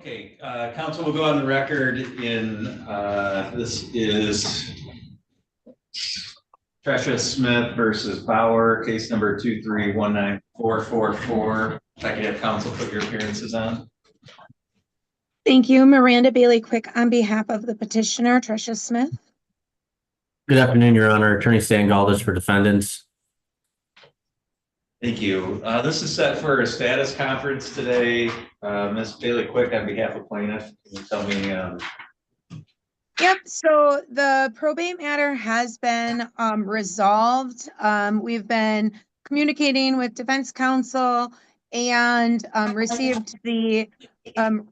Okay, council will go on the record in, this is Tresha Smith versus Bauer, case number 2319444. If I could have council put your appearances on. Thank you. Miranda Bailey Quick on behalf of the petitioner, Tresha Smith. Good afternoon, Your Honor. Attorney Stan Galdas for defendants. Thank you. This is set for a status conference today. Ms. Bailey Quick on behalf of plaintiff, can you tell me? Yep, so the probate matter has been resolved. We've been communicating with defense counsel and received the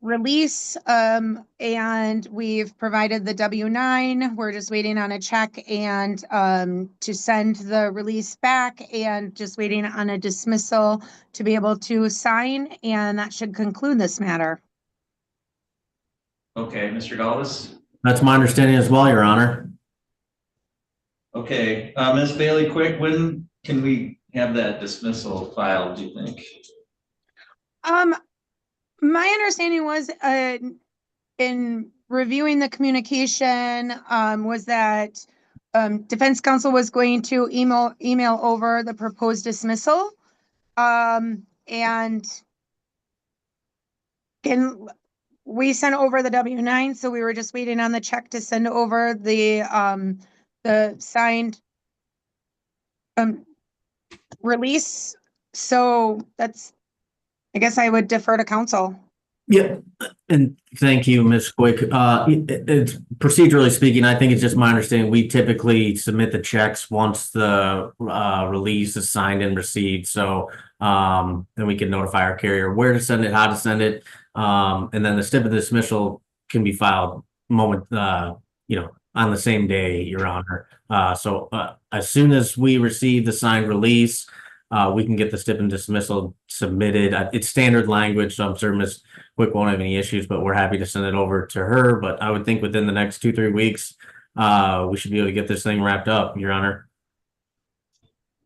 release, and we've provided the W-9. We're just waiting on a check and to send the release back, and just waiting on a dismissal to be able to sign, and that should conclude this matter. Okay, Mr. Galdas. That's my understanding as well, Your Honor. Okay, Ms. Bailey Quick, when can we have that dismissal filed, do you think? My understanding was, in reviewing the communication, was that defense counsel was going to email over the proposed dismissal, and we sent over the W-9, so we were just waiting on the check to send over the signed release. So that's, I guess I would defer to counsel. Yeah, and thank you, Ms. Quick. It's procedurally speaking, I think it's just my understanding we typically submit the checks once the release is signed and received. So then we can notify our carrier where to send it, how to send it, and then the stip of dismissal can be filed on the same day, Your Honor. So as soon as we receive the signed release, we can get the stip and dismissal submitted. It's standard language, so I'm sure Ms. Quick won't have any issues, but we're happy to send it over to her. But I would think within the next 2-3 weeks, we should be able to get this thing wrapped up, Your Honor.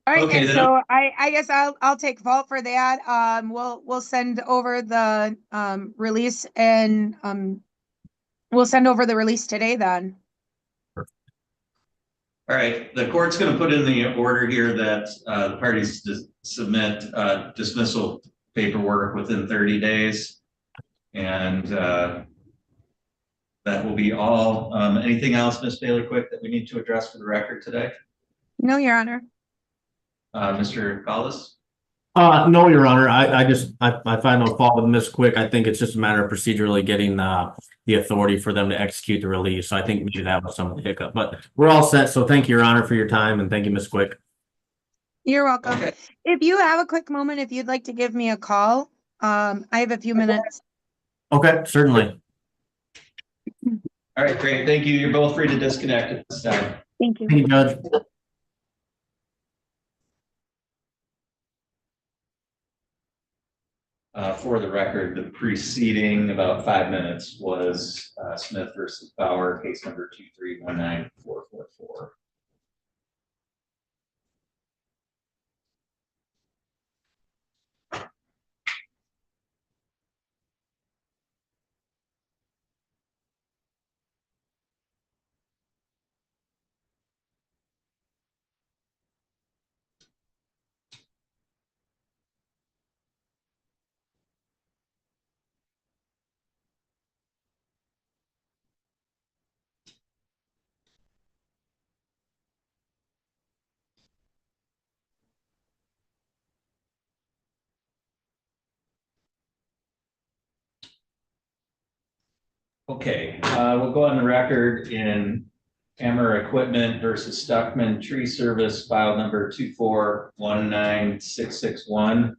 All right, Okay, so I guess I'll take fault for that. We'll send over the release, and we'll send over the release today then. All right, the court's going to put in the order here that the parties submit dismissal paperwork within 30 days. And that will be all. Anything else, Ms. Bailey Quick, that we need to address for the record today? No, Your Honor. Mr. Galdas? No, Your Honor. I find no fault with Ms. Quick. I think it's just a matter of procedurally getting the authority for them to execute the release. So I think maybe that was some of the hiccup, but we're all set. So thank you, Your Honor, for your time, and thank you, Ms. Quick. You're welcome. Okay. If you have a quick moment, if you'd like to give me a call, I have a few minutes. Okay, certainly. All right, great. Thank you. You're both free to disconnect at this time. Thank you. Thank you, Judge. For the record, the preceding about 5 minutes was Smith versus Bauer, case number 2319444. Okay, we'll go on the record in Hammer Equipment versus Stuckman Tree Service, file number 2419661.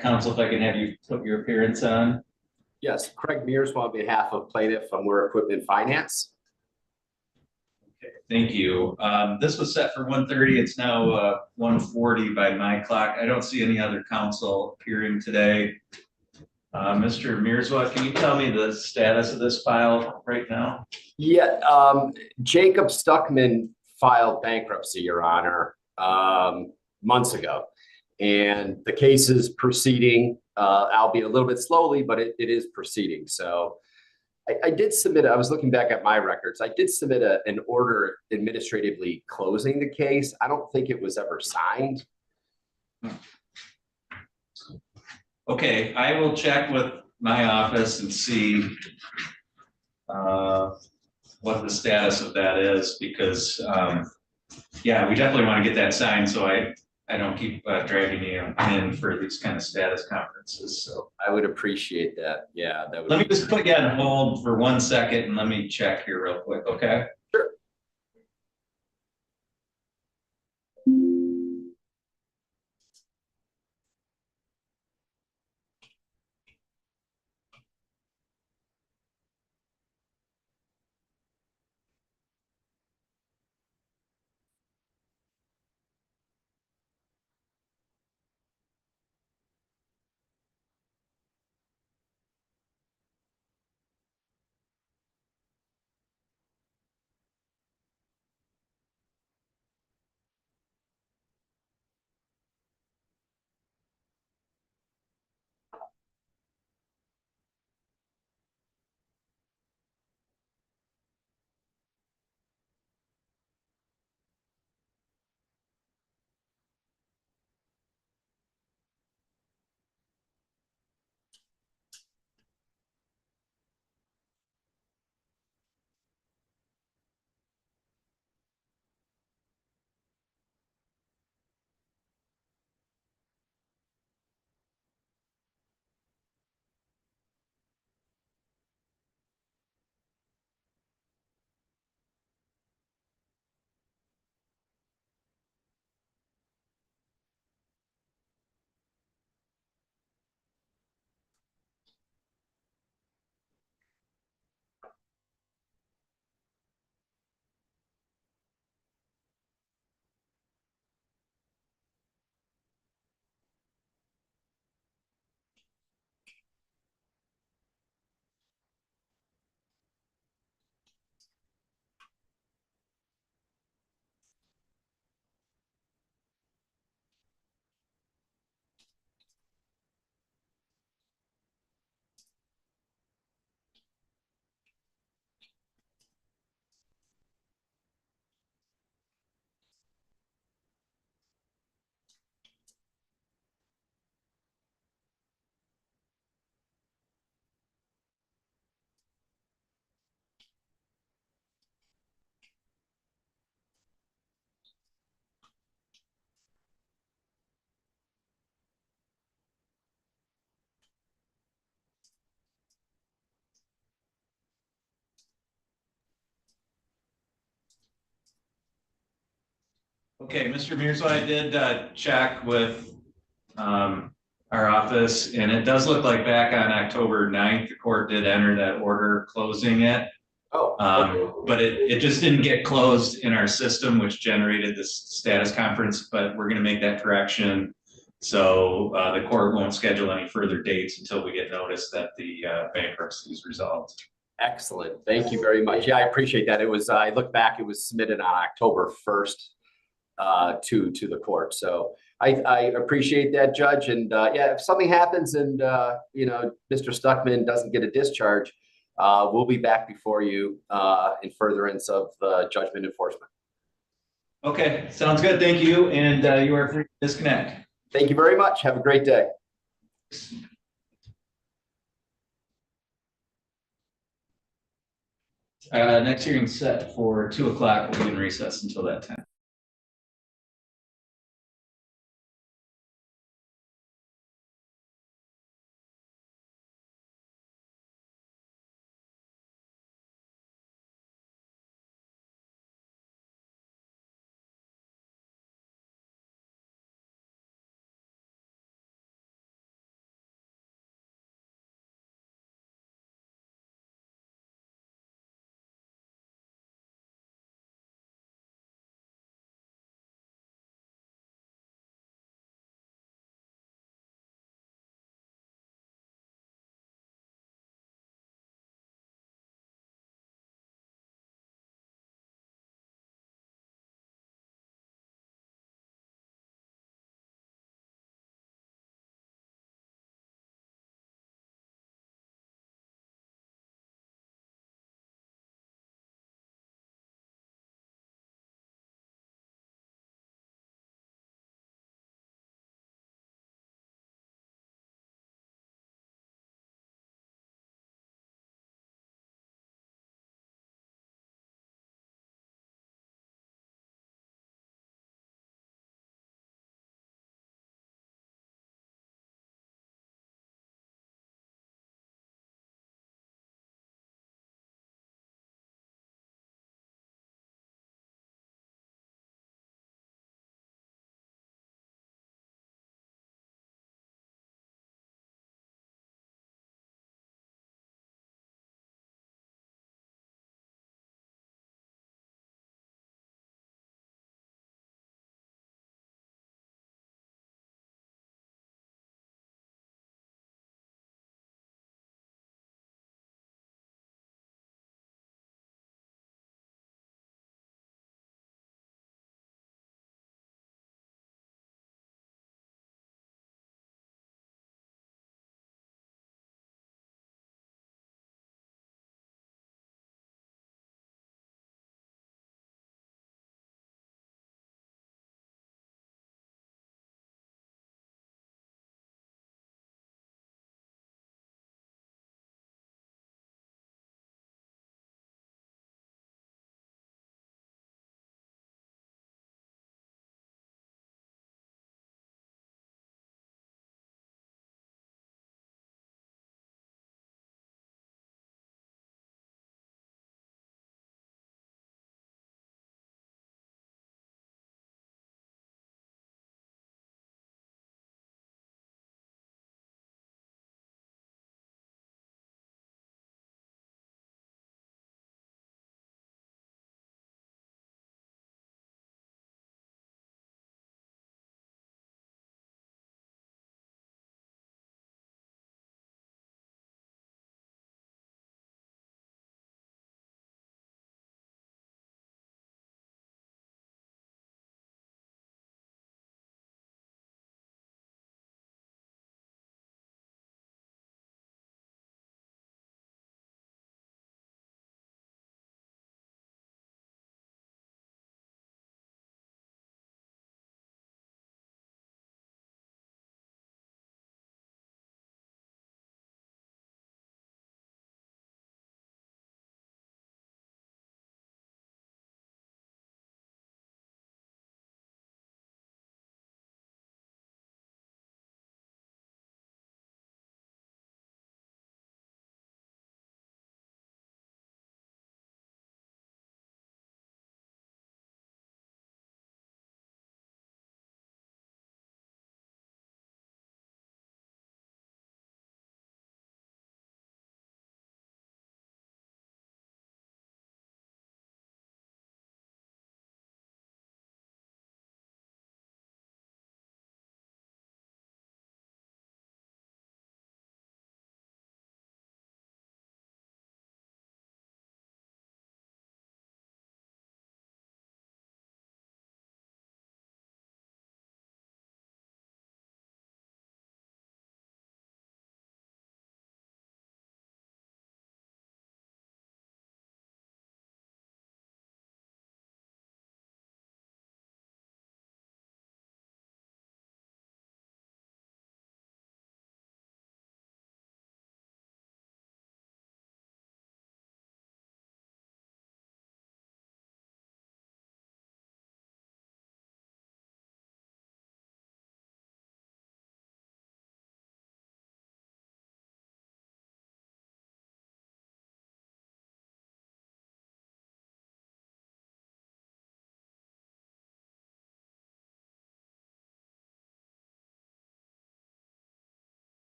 Counsel, if I can have you put your appearance on. Yes, Craig Mears on behalf of plaintiff from Hammer Equipment Finance. Okay, thank you. This was set for 1:30. It's now 1:40 by my clock. I don't see any other counsel appearing today. Mr. Mearswa, can you tell me the status of this file right now? Yeah, Jacob Stuckman filed bankruptcy, Your Honor, months ago. And the case is proceeding. albeit a little bit slowly, but it is proceeding. So I did submit, I was looking back at my records. I did submit an order administratively closing the case. I don't think it was ever signed. Okay, I will check with my office and see what the status of that is, because yeah, we definitely want to get that signed, so I don't keep dragging you in for these kind of status conferences. So I would appreciate that. Yeah, that would. let me just put you on hold for 1 second and let me check here real quick, okay? Sure. Okay, Mr. Mears, I did check with our office, and it does look like back on October 9th, the court did enter that order closing it. Oh, okay. But it just didn't get closed in our system, which generated this status conference, but we're gonna make that correction. So the court won't schedule any further dates until we get notice that the bankruptcy is resolved. Excellent. Thank you very much. Yeah, I appreciate that. It was, I look back, it was submitted on October 1st to the court. So I appreciate that, Judge. And yeah, if something happens and you know, Mr. Stuckman doesn't get a discharge, we'll be back before you in furtherance of judgment enforcement. Okay, sounds good. Thank you. And you are free to disconnect. Thank you very much. Have a great day. Next hearing set for 2 o'clock. We'll be in recess until that time.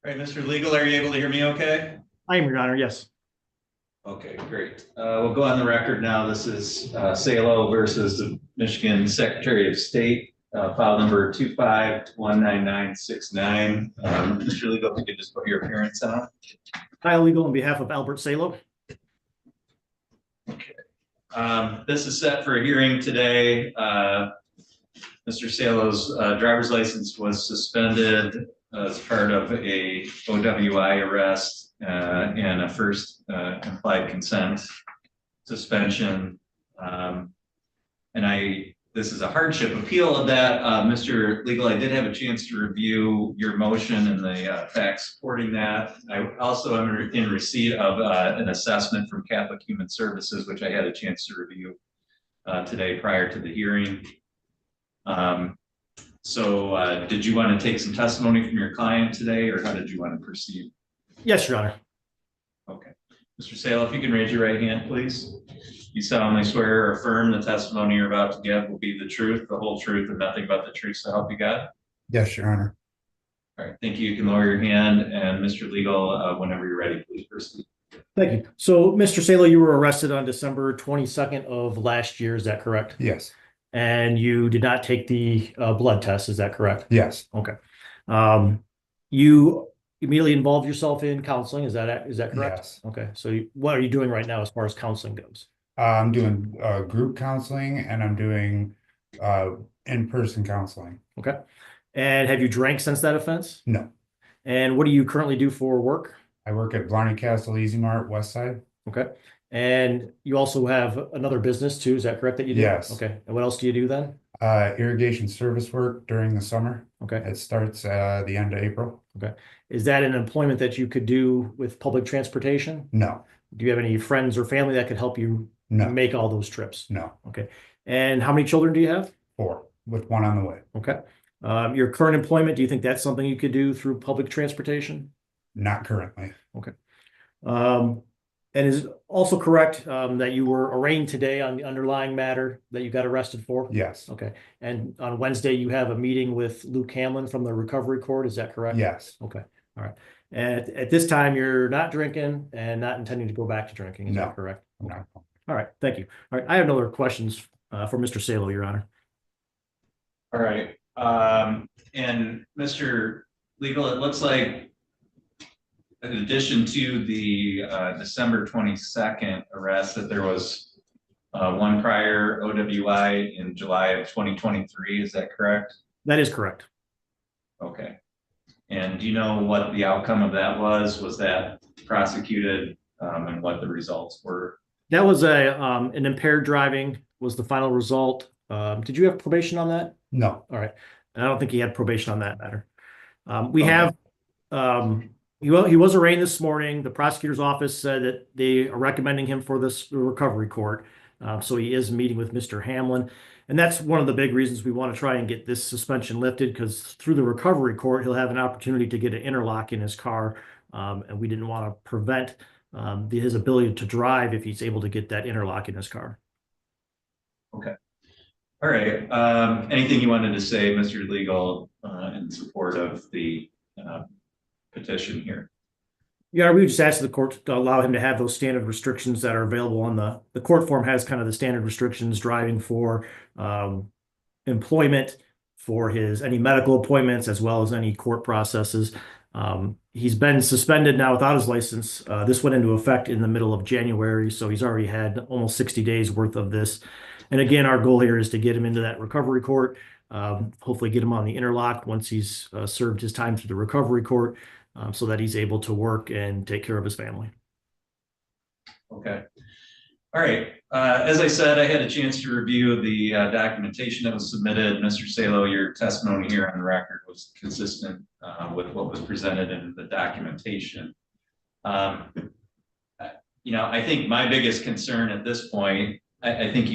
All right, Mr. Legal, are you able to hear me okay? I am, Your Honor, yes. Okay, great. We'll go on the record now. This is Salo versus the Michigan Secretary of State, file number 2519969. Mr. Legal, if you could just put your appearance on. Kyle Legal on behalf of Albert Salo. This is set for a hearing today. Mr. Salo's driver's license was suspended as part of a OWI arrest and a first implied consent suspension. This is a hardship appeal of that. Mr. Legal, I did have a chance to review your motion and the facts supporting that. I also am in receipt of an assessment from Catholic Human Services, which I had a chance to review today prior to the hearing. Did you want to take some testimony from your client today, or how did you want to proceed? Yes, Your Honor. Okay. Mr. Salo, if you can raise your right hand, please. You solemnly swear or affirm the testimony you're about to give will be the truth, the whole truth, and nothing but the truth, so help you God? Yes, Your Honor. All right, thank you. You can lower your hand, and Mr. Legal, whenever you're ready, please proceed. Thank you. So, Mr. Salo, you were arrested on December 22nd of last year, is that correct? Yes. And you did not take the blood test, is that correct? Yes. Okay. You immediately involved yourself in counseling, is that correct? Yes. Okay. So what are you doing right now as far as counseling goes? I'm doing group counseling, and I'm doing in-person counseling. Okay. And have you drank since that offense? No. And what do you currently do for work? I work at Blarney Castle Easy Mart West Side. Okay. And you also have another business too, is that correct that you do? Yes. Okay. And what else do you do then? Irrigation service work during the summer. Okay. It starts the end of April. Okay. Is that an employment that you could do with public transportation? No. Do you have any friends or family that could help you No. make all those trips? No. Okay. And how many children do you have? 4, with 1 on the way. Okay. Your current employment, do you think that's something you could do through public transportation? Not currently. Okay. And is it also correct that you were arraigned today on the underlying matter that you got arrested for? Yes. Okay. And on Wednesday, you have a meeting with Luke Hamlin from the recovery court. Is that correct? Yes. Okay. All right. And at this time, you're not drinking and not intending to go back to drinking. Is No. that correct? Okay. No. All right. Thank you. All right. I have no other questions for Mr. Salo, Your Honor. All right. And Mr. Legal, it looks like in addition to the December 22nd arrest, that there was one prior OWI in July of 2023. Is that correct? That is correct. Okay. And do you know what the outcome of that was? Was that prosecuted and what the results were? That was an impaired driving was the final result. Did you have probation on that? No. All right. And I don't think he had probation on that matter. He was arraigned this morning. The prosecutor's office said that they are recommending him for this recovery court. So he is meeting with Mr. Hamlin. And that's one of the big reasons we want to try and get this suspension lifted, because through the recovery court, he'll have an opportunity to get an interlock in his car. And we didn't want to prevent his ability to drive if he's able to get that interlock in his car. Okay. All right. Anything you wanted to say, Mr. Legal, in support of the petition here? Yeah, we just asked the court to allow him to have those standard restrictions that are available on the court form. Has kind of the standard restrictions driving for employment, for any medical appointments, as well as any court processes. He's been suspended now without his license. This went into effect in the middle of January, so he's already had almost 60 days worth of this. And again, our goal here is to get him into that recovery court, hopefully get him on the interlock once he's served his time through the recovery court, so that he's able to work and take care of his family. Okay. All right. As I said, I had a chance to review the documentation that was submitted. Mr. Salo, your testimony here on the record was consistent with what was presented in the documentation. I think my biggest concern at this point, I think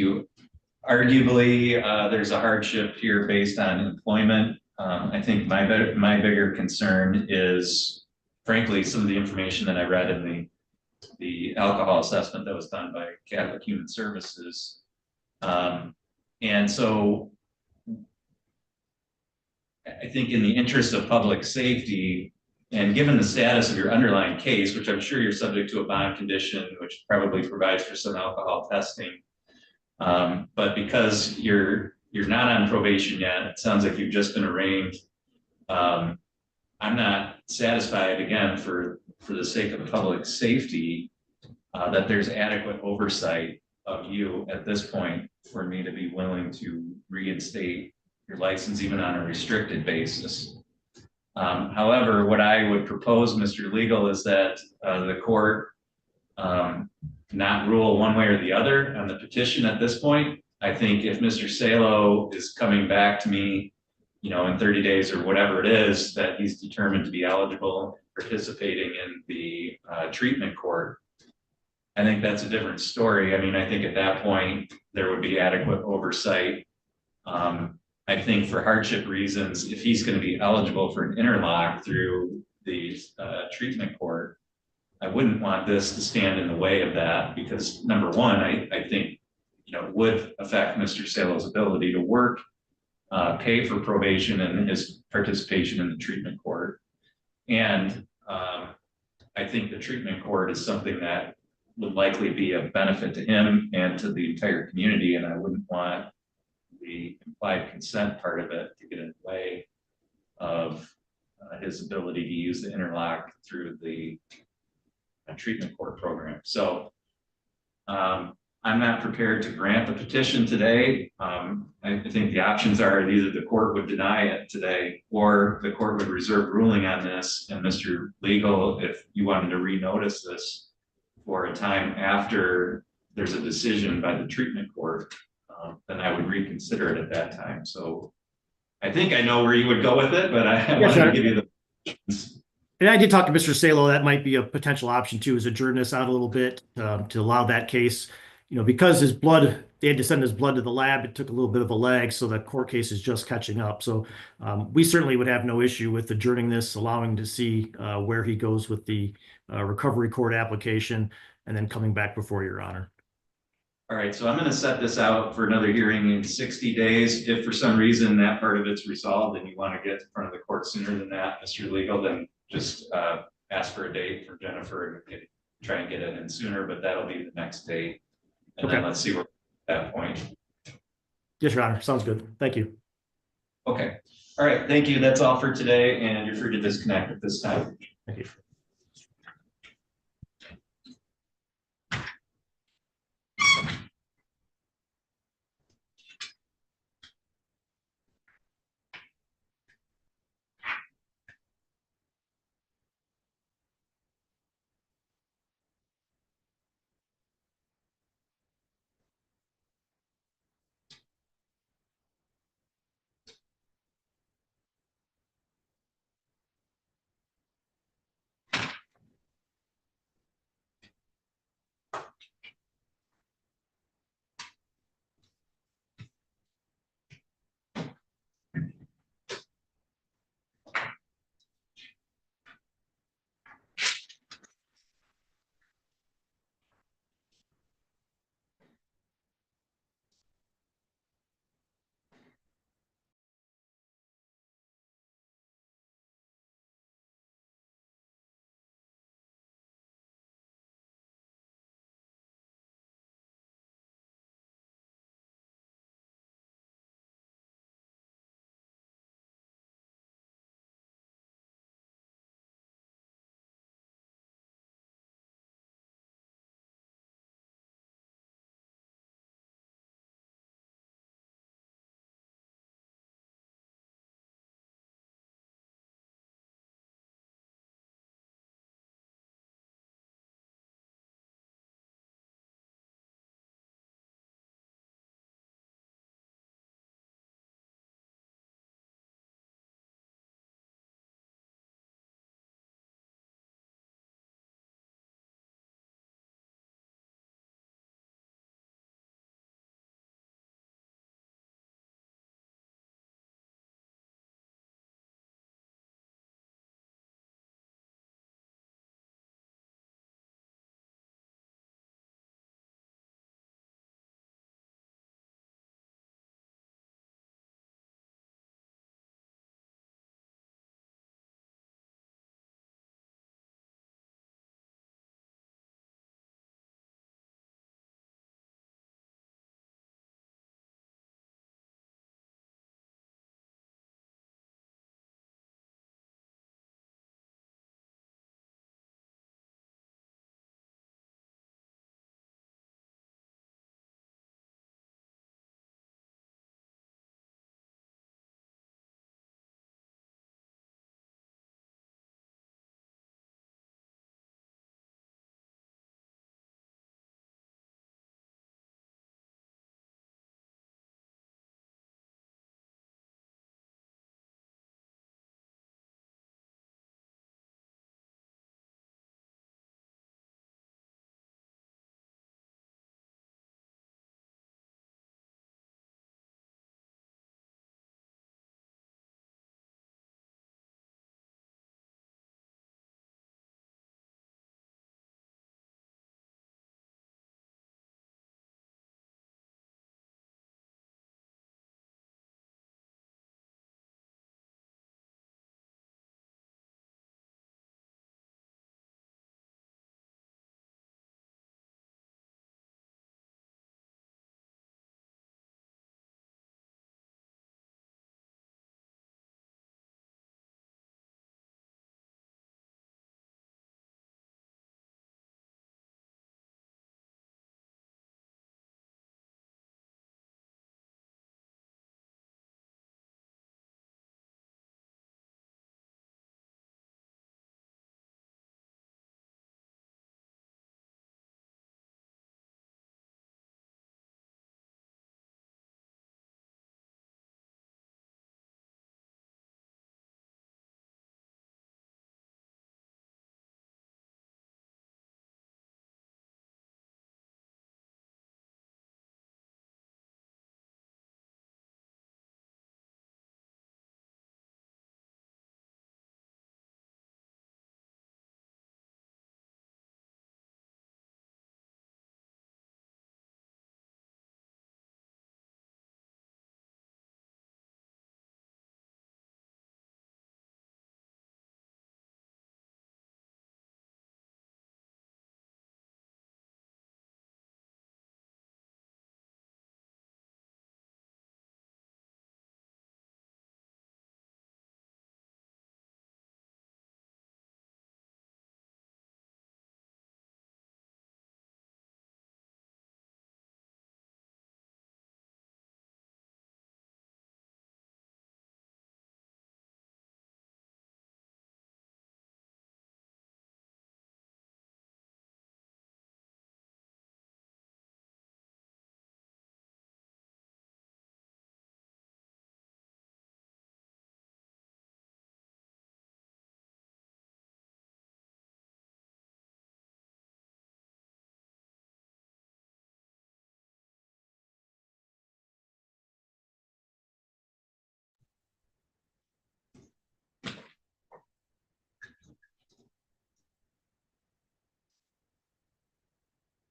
arguably there's a hardship here based on employment. I think my bigger concern is, frankly, some of the information that I read in the alcohol assessment that was done by Catholic Human Services. And so I think in the interest of public safety, And given the status of your underlying case, which I'm sure you're subject to a bond condition, which probably provides for some alcohol testing. But because you're not on probation yet, it sounds like you've just been arraigned. I'm not satisfied, again, for the sake of public safety, that there's adequate oversight of you at this point for me to be willing to reinstate your license even on a restricted basis. However, what I would propose, Mr. Legal, is that the court not rule one way or the other on the petition at this point. I think if Mr. Salo is coming back to me, in 30 days or whatever it is, that he's determined to be eligible, participating in the treatment court, I think that's a different story. I mean, I think at that point, there would be adequate oversight. I think for hardship reasons, if he's going to be eligible for an interlock through the treatment court, I wouldn't want this to stand in the way of that, because number one, I think, it would affect Mr. Salo's ability to work, pay for probation and his participation in the treatment court. And I think the treatment court is something that would likely be a benefit to him and to the entire community. And I wouldn't want the implied consent part of it to get in the way of his ability to use the interlock through the treatment court program. So I'm not prepared to grant the petition today. I think the options are either the court would deny it today, or the court would reserve ruling on this. And Mr. Legal, if you wanted to renotice this for a time after there's a decision by the treatment court, then I would reconsider it at that time. So I think I know where you would go with it, but I want to give you the. And I did talk to Mr. Salo. That might be a potential option too, is adjourn this out a little bit to allow that case, because his blood, they had to send his blood to the lab. It took a little bit of a lag, so the court case is just catching up. So we certainly would have no issue with adjourning this, allowing to see where he goes with the recovery court application, and then coming back before your honor. All right, so I'm going to set this out for another hearing in 60 days. If for some reason that part of it's resolved and you want to get in front of the court sooner than that, Mr. Legal, then just ask for a date for Jennifer and try and get it in sooner, but that'll be the next date. And then let's see where at that point. Yes, your honor. Sounds good. Thank you. Okay. All right. Thank you. That's all for today. And you're free to disconnect at this time. Thank you.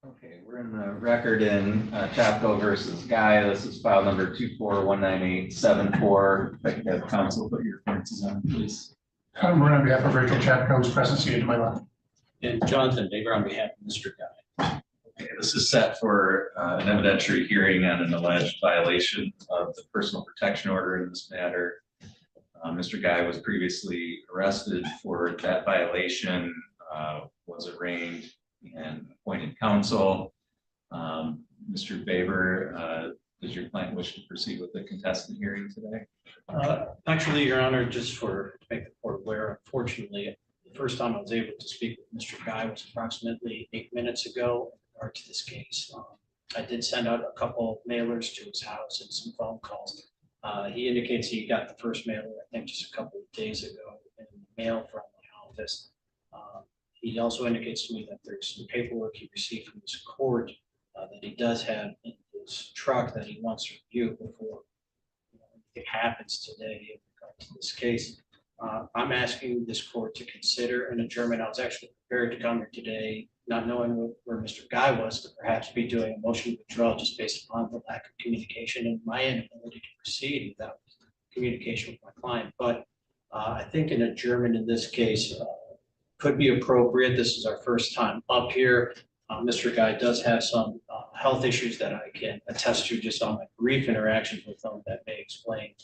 Okay, we're in the record in Chapco versus Guy. This is file number 2419874. If I could have counsel put your appearances on, please. I'm on behalf of Rachel Chapco, who's present seated to my left. And Jonathan Baker on behalf of Mr. Guy. Okay, this is set for an evidentiary hearing on an alleged violation of the personal protection order in this matter. Mr. Guy was previously arrested for that violation, was arraigned and appointed counsel. Mr. Baber, does your client wish to proceed with the contested hearing today? Actually, Your Honor, just to make the court aware, unfortunately, the first time I was able to speak with Mr. Guy was approximately 8 minutes ago in regard to this case. I did send out a couple mailers to his house and some phone calls. He indicates he got the first mailer, I think, just a couple of days ago in the mail from my office. He also indicates to me that there's some paperwork he received from his court that he does have in his truck that he wants to review before it happens today in regard to this case. I'm asking this court to consider an adjournment. I was actually prepared to come here today, not knowing where Mr. Guy was, to perhaps be doing a motion to withdraw just based upon the lack of communication and my inability to proceed without communication with my client. But I think an adjournment in this case could be appropriate. This is our first time up here. Mr. Guy does have some health issues that I can attest to just on my brief interactions with him that may explain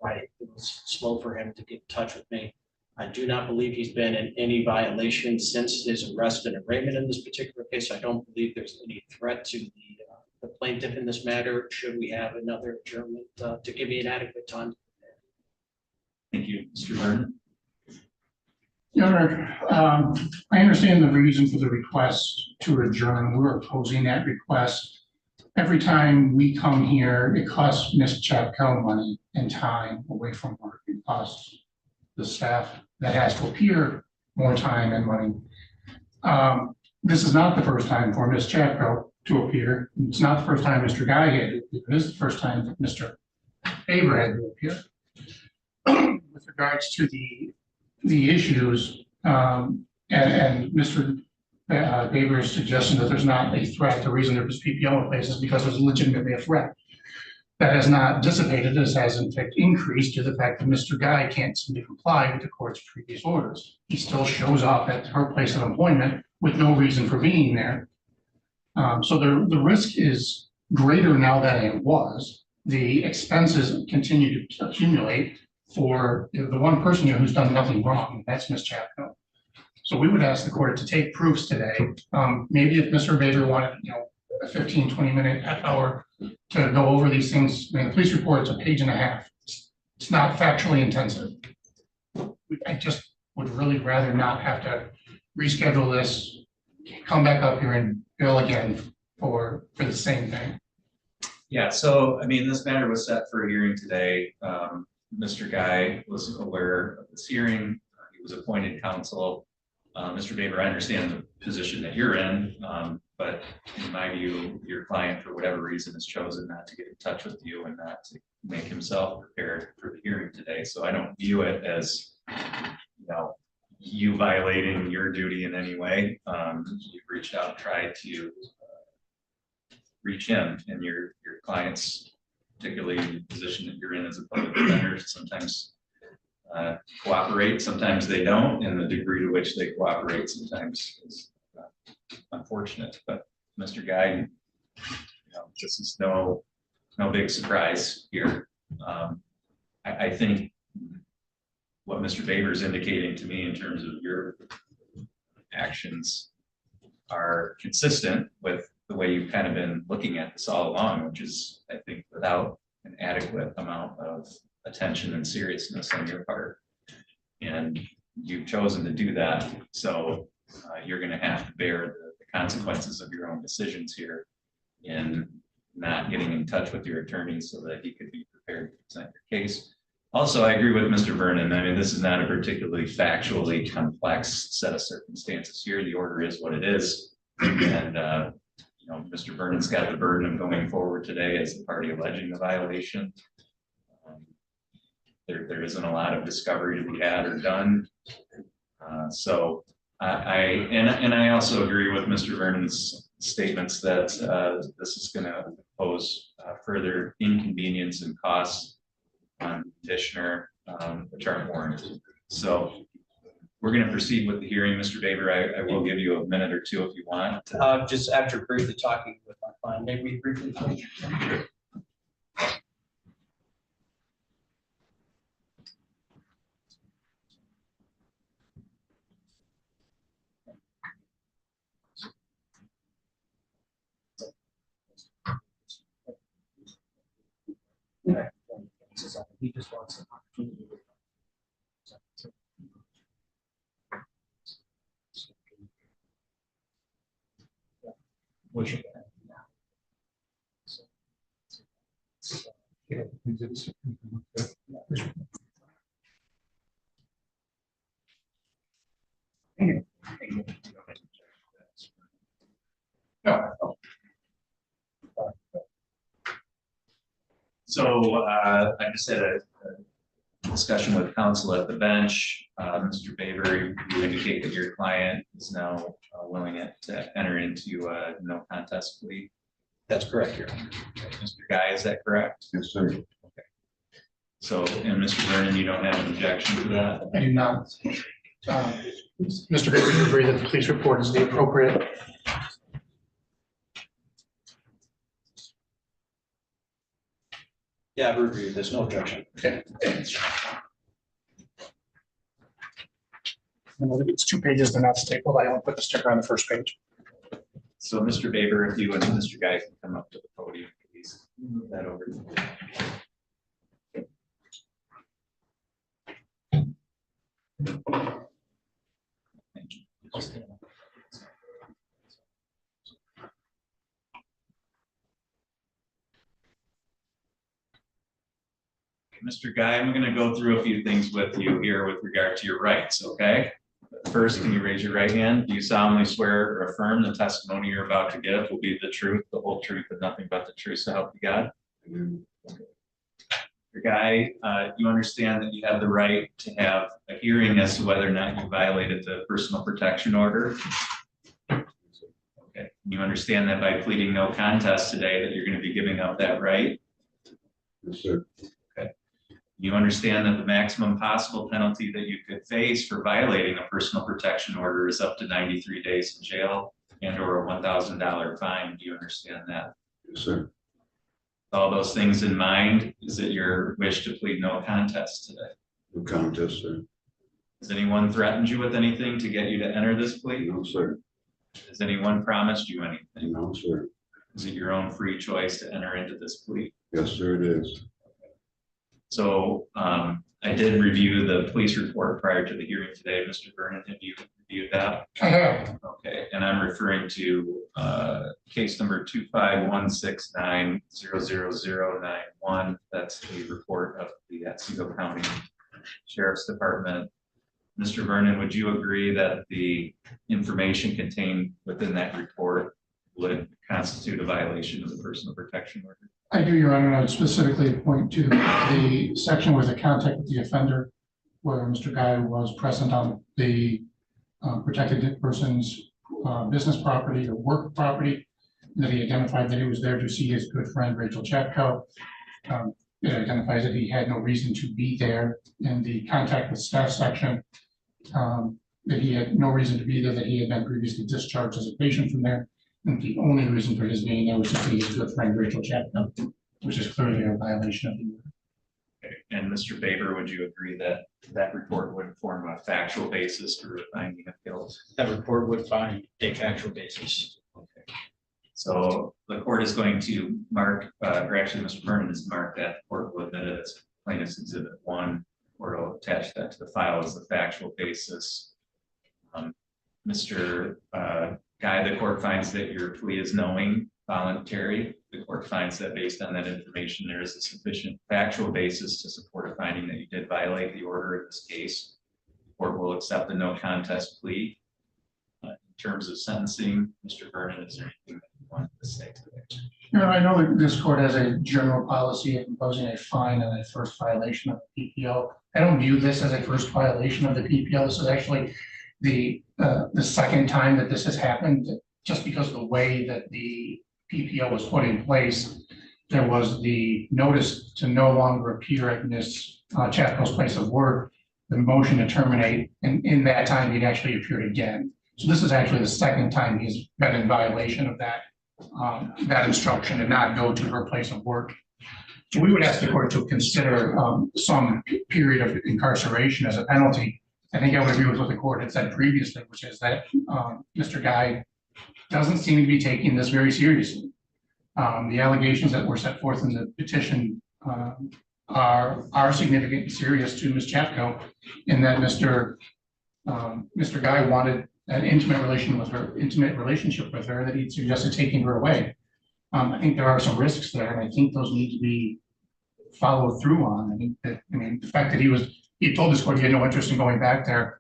why it was slow for him to get in touch with me. I do not believe he's been in any violation since his arrest and arraignment in this particular case. I don't believe there's any threat to the plaintiff in this matter. Should we have another adjournment to give me an adequate time? Thank you, Mr. Vernon. Your Honor, I understand the reason for the request to adjourn. We're opposing that request. Every time we come here, it costs Ms. Chapco money and time away from work. It costs the staff that has to appear more time and money. This is not the first time for Ms. Chapco to appear. It's not the first time Mr. Guy had to appear. This is the first time that Mr. Baber had to appear. With regards to the issues, and Mr. Baber's suggestion that there's not a threat. The reason there was PPO in place is because there's legitimately a threat. That has not dissipated, as has in fact increased to the fact that Mr. Guy can't seem to comply with the court's previous orders. He still shows up at her place of employment with no reason for being there. So the risk is greater now than it was. The expenses continue to accumulate for the one person here who's done nothing wrong, and that's Ms. Chapco. So we would ask the court to take proofs today. Maybe if Mr. Baber wanted, a 15, 20-minute, half-hour to go over these things. I mean, the police report's a page and a half. It's not factually intensive. I just would really rather not have to reschedule this, come back up here and bill again for the same thing. Yeah, so, I mean, this matter was set for a hearing today. Mr. Guy was aware of this hearing. He was appointed counsel. Mr. Baber, I understand the position that you're in, but in my view, your client, for whatever reason, has chosen not to get in touch with you and not to make himself prepared for the hearing today. So I don't view it as, you violating your duty in any way. You've reached out and tried to reach him, and your client's, particularly in the position that you're in as a public defender, sometimes cooperate, sometimes they don't, and the degree to which they cooperate sometimes is unfortunate. But Mr. Guy, this is no big surprise here. I think what Mr. Baber is indicating to me in terms of your actions are consistent with the way you've kind of been looking at this all along, which is, I think, without an adequate amount of attention and seriousness on your part. And you've chosen to do that. So you're going to have to bear the consequences of your own decisions here in not getting in touch with your attorney so that he could be prepared to present your case. Also, I agree with Mr. Vernon. I mean, this is not a particularly factually complex set of circumstances here. The order is what it is. And Mr. Vernon's got the burden of going forward today as the party alleging the violation. There isn't a lot of discovery to be had or done. So I also agree with Mr. Vernon's statements that this is going to pose further inconvenience and costs on the petitioner, which aren't warranted. So we're going to proceed with the hearing, Mr. Baber. I will give you a minute or two if you want. Just after briefly talking with my client, maybe we briefly. He just wants an opportunity. Which So I just had a discussion with counsel at the bench. Mr. Baber, you indicate that your client is now willing to enter into a no contest plea. That's correct, Your Honor. Mr. Guy, is that correct? Yes, sir. Okay. So, and Mr. Vernon, you don't have an objection to that? I do not. Mr. Baker, you agree that the police report is the appropriate? Yeah, I've reviewed. There's no objection. Okay. It's 2 pages, they're not stapled. I only put the sticker on the first page. So, Mr. Baber, if you and Mr. Guy can come up to the podium, please move that over. Thank you. Mr. Guy, I'm going to go through a few things with you here with regard to your rights, okay? First, can you raise your right hand? Do you solemnly swear or affirm the testimony you're about to give will be the truth, the whole truth, and nothing but the truth, so help you God? Okay. Mr. Guy, you understand that you have the right to have a hearing as to whether or not you violated the personal protection order? Okay. You understand that by pleading no contest today that you're going to be giving up that right? Yes, sir. You understand that the maximum possible penalty that you could face for violating a personal protection order is up to 93 days in jail and or a $1,000 fine. Do you understand that? Yes, sir. All those things in mind, is it your wish to plead no contest today? No contest, sir. Has anyone threatened you with anything to get you to enter this plea? No, sir. Has anyone promised you anything? No, sir. Is it your own free choice to enter into this plea? Yes, sir, it is. So I did review the police report prior to the hearing today. Mr. Vernon, have you reviewed that? I have. Okay, and I'm referring to case number 25169000091. That's the report of the Otsego County Sheriff's Department. Mr. Vernon, would you agree that the information contained within that report would constitute a violation of the personal protection order? I do, Your Honor. I would specifically point to the section where the contact with the offender, where Mr. Guy was present on the protected person's business property or work property, that he identified that he was there to see his good friend Rachel Chapco. It identifies that he had no reason to be there. In the contact with staff section, that he had no reason to be there, that he had been previously discharged as a patient from there. And the only reason for his being there was to see his good friend Rachel Chapco, which is clearly a violation of the order. Okay. And Mr. Baber, would you agree that that report would form a factual basis for finding of guilt? That report would find a factual basis. Okay. So the court is going to mark, or actually Mr. Vernon has marked that the court will admit it as plaintiff's exhibit 1, or will attach that to the file as the factual basis. Mr. Guy, the court finds that your plea is knowing, voluntary. The court finds that based on that information, there is a sufficient factual basis to support a finding that you did violate the order in this case. The court will accept the no contest plea. In terms of sentencing, Mr. Vernon, is there anything that you want to say today? You know, I know that this court has a general policy of imposing a fine on a first violation of the PPO. I don't view this as a first violation of the PPO. This is actually the the second time that this has happened, just because of the way that the PPO was put in place. There was the notice to no longer appear at Ms. Chapco's place of work, the motion to terminate, and in that time, he'd actually appeared again. So this is actually the second time he's been in violation of that instruction and not go to her place of work. So we would ask the court to consider some period of incarceration as a penalty. I think I would agree with what the court had said previously, which is that Mr. Guy doesn't seem to be taking this very seriously. The allegations that were set forth in the petition are significant and serious to Ms. Chapco, in that Mr. Guy wanted an intimate relationship with her that he suggested taking her away. I think there are some risks there, and I think those need to be followed through on. I mean, the fact that he told this court he had no interest in going back there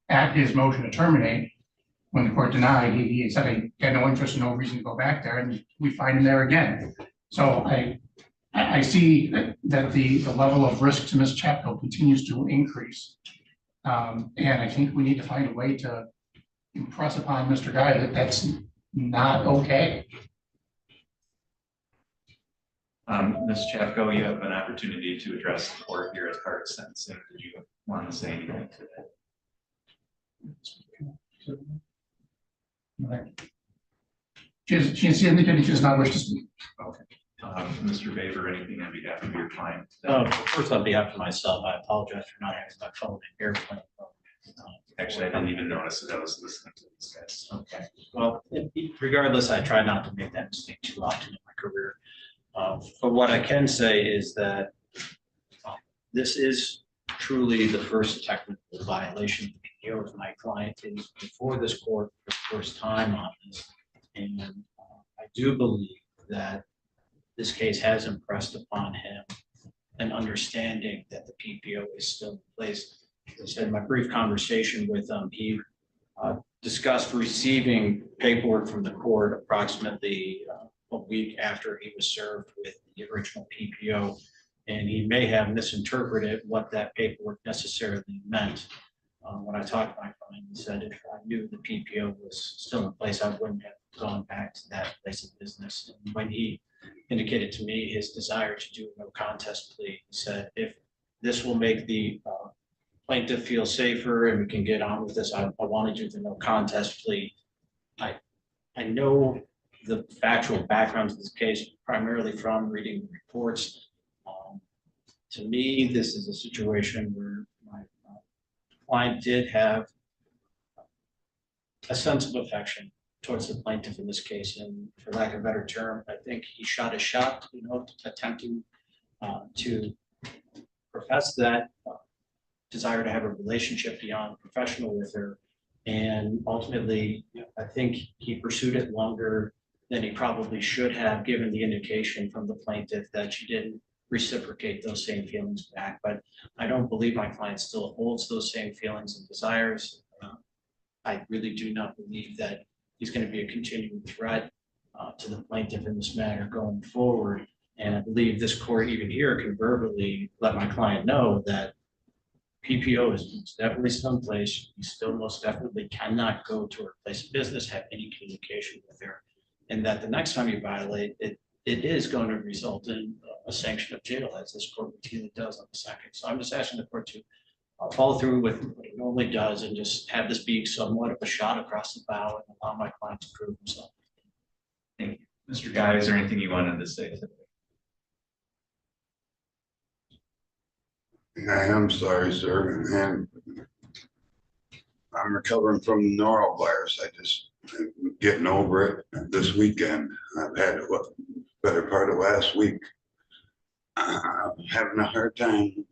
at his motion to terminate. When the court denied, he said he had no interest and no reason to go back there, and we find him there again. So I see that the level of risk to Ms. Chapco continues to increase. And I think we need to find a way to impress upon Mr. Guy that that's not okay. Ms. Chapco, you have an opportunity to address the court here as part of sentencing. Did you want to say anything today? She indicated she does not wish to speak. Okay. Mr. Baber, anything on behalf of your client? First, on behalf of myself, I apologize for not having my phone in airplane mode. Actually, I didn't even notice that I was listening to this, guys. Okay. Well, regardless, I try not to make that mistake too often in my career. But what I can say is that this is truly the first technical violation of the PPO of my client is before this court for the first time on this. And I do believe that this case has impressed upon him an understanding that the PPO is still in place. As I said in my brief conversation with him, he discussed receiving paperwork from the court approximately a week after he was served with the original PPO. And he may have misinterpreted what that paperwork necessarily meant. When I talked to my client, he said if I knew the PPO was still in place, I wouldn't have gone back to that place of business. And when he indicated to me his desire to do a no contest plea, he said, if this will make the plaintiff feel safer and we can get on with this, I want to do the no contest plea. I know the factual background of this case primarily from reading the reports. To me, this is a situation where my client did have a sense of affection towards the plaintiff in this case, and for lack of a better term, I think he shot his shot, attempting to profess that desire to have a relationship beyond professional with her, and ultimately, I think he pursued it longer than he probably should have, given the indication from the plaintiff that she didn't reciprocate those same feelings back. But I don't believe my client still holds those same feelings and desires. I really do not believe that he's going to be a continuing threat to the plaintiff in this matter going forward. And I believe this court even here can verbally let my client know that PPO is definitely someplace. He still most definitely cannot go to her place of business, have any communication with her. And that the next time you violate it, it is going to result in a sanction of jail, as this court routinely does on the second. So I'm just asking the court to follow through with what it normally does and just have this be somewhat of a shot across the bow and allow my client to prove himself. Thank you. Mr. Guy, is there anything you wanted to say today? I am sorry, sir, and I'm recovering from the norovirus. I'm getting over it this weekend. I've had what better part of last week. I'm having a hard time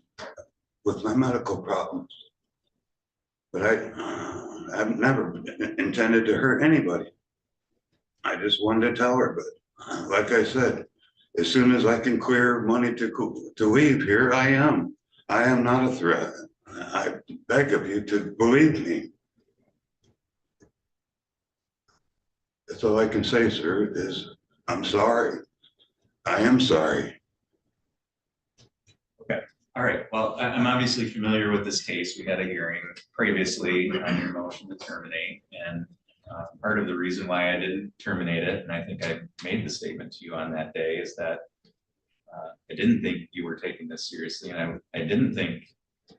with my medical problems, but I've never intended to hurt anybody. I just wanted to tell her, but like I said, as soon as I can clear money to leave here, I am. I am not a threat. I beg of you to believe me. That's all I can say, sir, is I'm sorry. I am sorry. Okay. All right, well, I'm obviously familiar with this case. We had a hearing previously on your motion to terminate. And part of the reason why I didn't terminate it, and I think I made the statement to you on that day, is that I didn't think you were taking this seriously. And I didn't think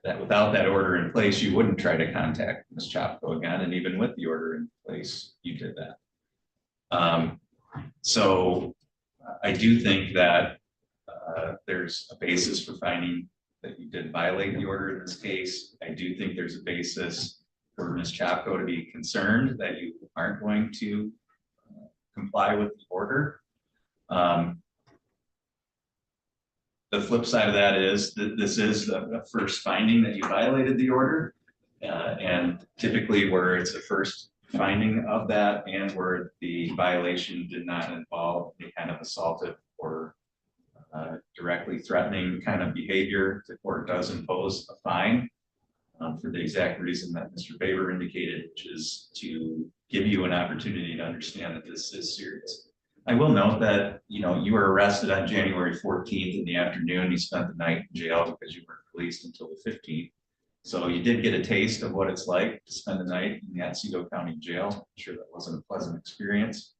that without that order in place, you wouldn't try to contact Ms. Chapco again. And even with the order in place, you did that. So I do think that there's a basis for finding that you did violate the order in this case. I do think there's a basis for Ms. Chapco to be concerned that you aren't going to comply with the order. The flip side of that is that this is the first finding that you violated the order. And typically where it's the first finding of that and where the violation did not involve any kind of assaultive or directly threatening kind of behavior, the court does impose a fine for the exact reason that Mr. Baber indicated, which is to give you an opportunity to understand that this is serious. I will note that, you know, you were arrested on January 14th in the afternoon. You spent the night in jail because you weren't released until the 15th. So you did get a taste of what it's like to spend the night in the Otsego County Jail. I'm sure that wasn't a pleasant experience.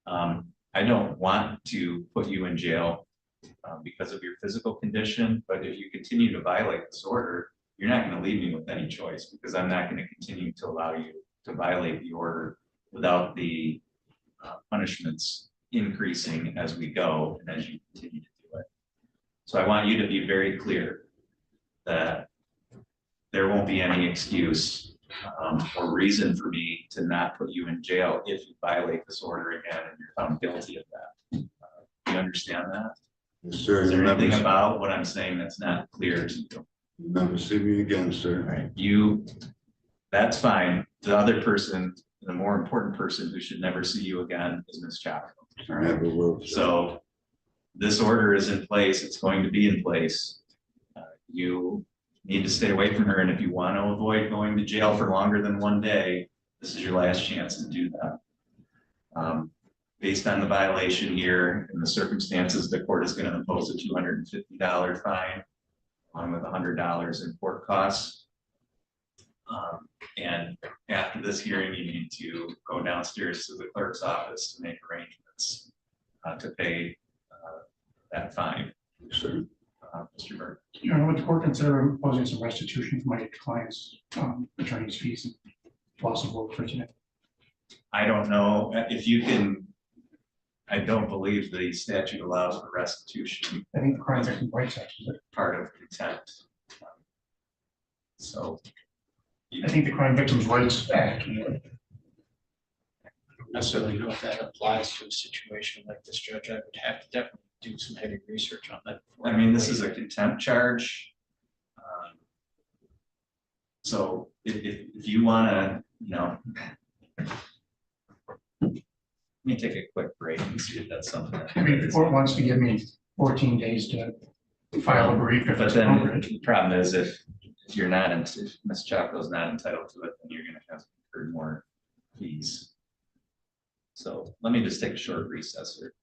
I don't want to put you in jail because of your physical condition, but if you continue to violate this order, you're not going to leave me with any choice, because I'm not going to continue to allow you to violate the order without the punishments increasing as we go and as you continue to do it. So I want you to be very clear that there won't be any excuse or reason for me to not put you in jail if you violate this order again and you're found guilty of that. Do you understand that? Yes, sir. Is there You'll never anything see- about what I'm saying that's not clear to you? you'll never see me again, sir. All right, that's fine. The other person, the more important person who should never see you again is Ms. Chapco. All right. Never will. sir. So this order is in place. It's going to be in place. You need to stay away from her. And if you want to avoid going to jail for longer than one day, this is your last chance to do that. Based on the violation here and the circumstances, the court is going to impose a $250 fine along with $100 in court costs. And after this hearing, you need to go downstairs to the clerk's office to make arrangements to pay that fine. Yes, sir. Mr. Mertz. You know, would the court consider imposing some restitution for my client's attorney's fees and loss of work for today? I don't know if you can, I don't believe the statute allows for restitution, I think the Crime Victim Rights Act is it. part of contempt. So. I think the Crime Victims Rights Act. Necessarily know if that applies to a situation like this, Judge. I would have to definitely do some heavy research on that. I mean, this is a contempt charge. So if you wanna, you know. Let me take a quick break and see if that's something. that- I mean, the court wants to give me 14 days to file a brief if But it's then appropriate. the problem is if you're not, if Ms. Chapco is not entitled to it, then you're gonna have to incur more fees. So let me just take a short recess here.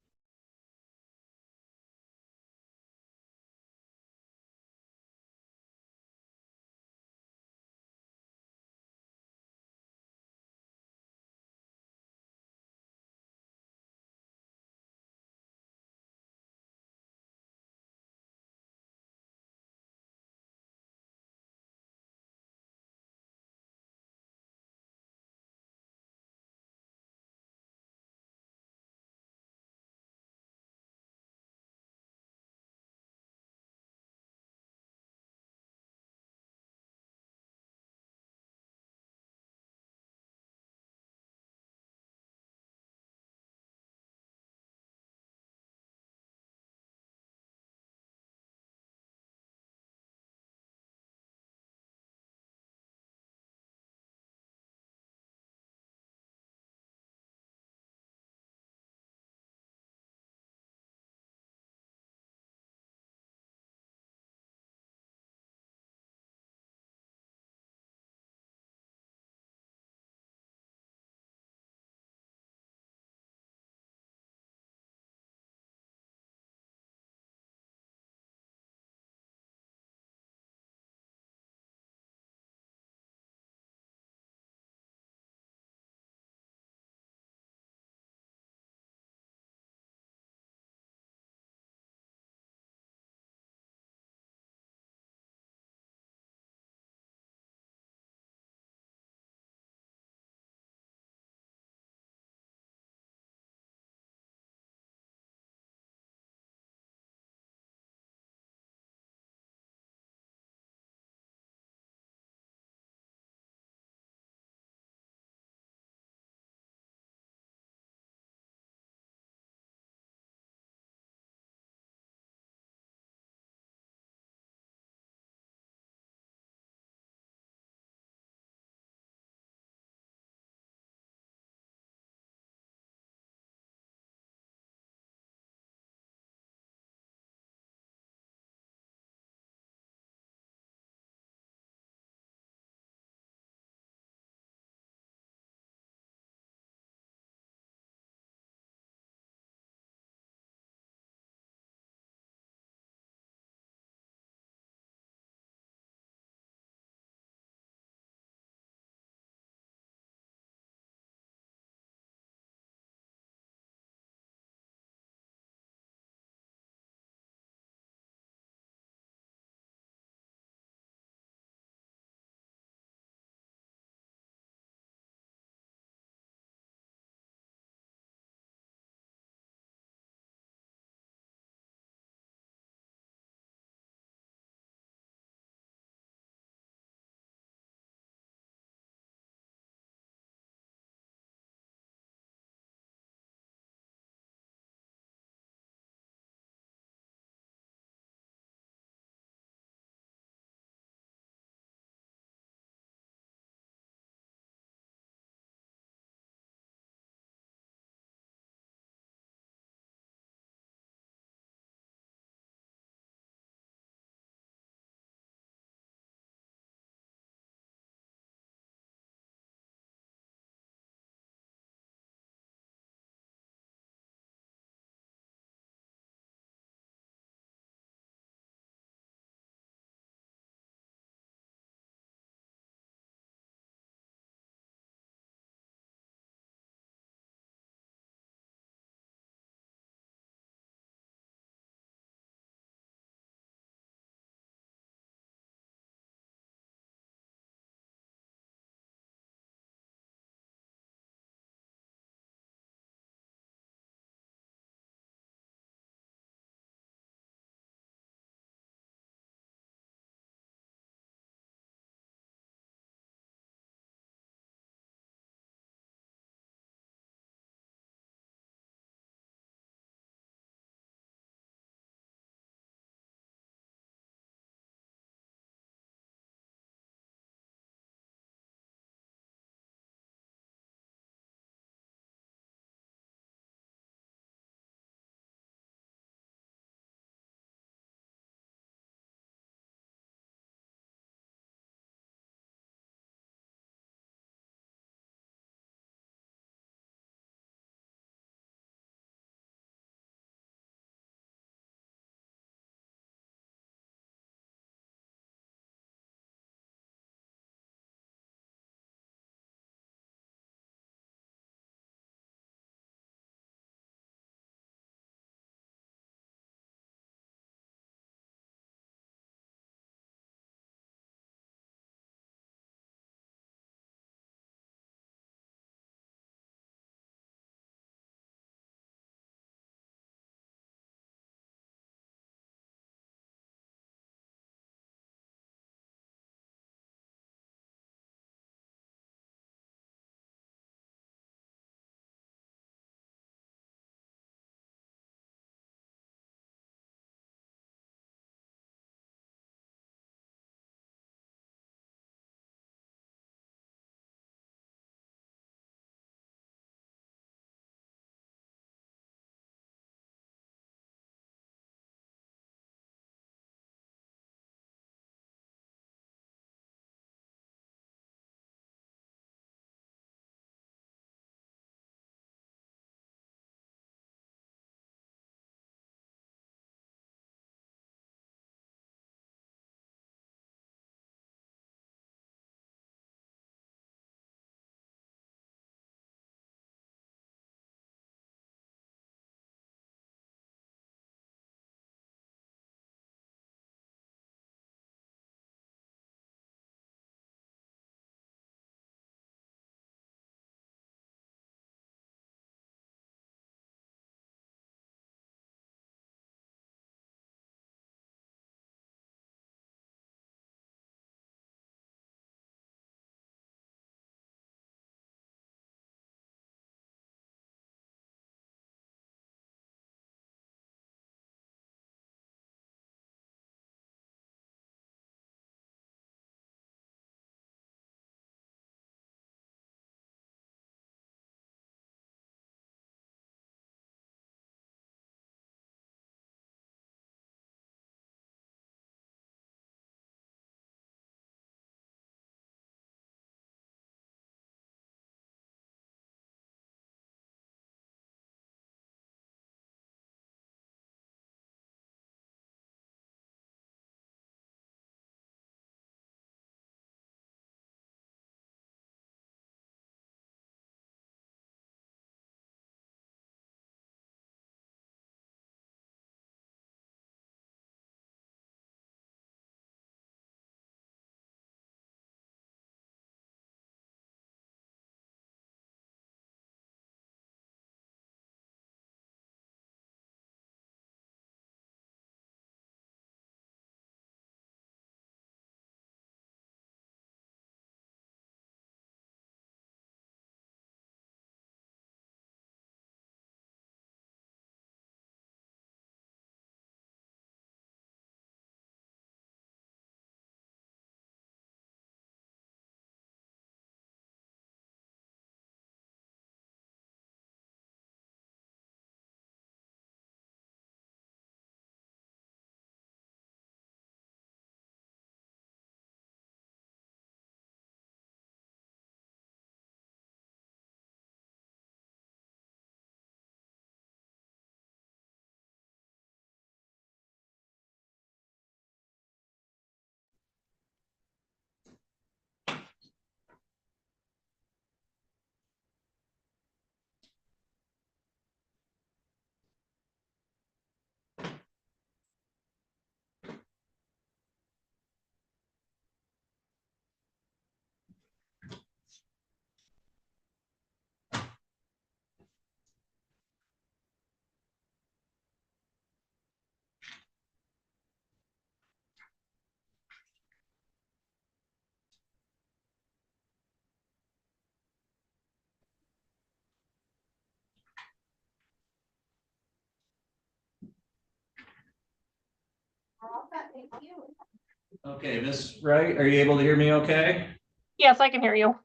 Okay, Ms. Wright, are you able to hear me okay? Yes, I can hear you.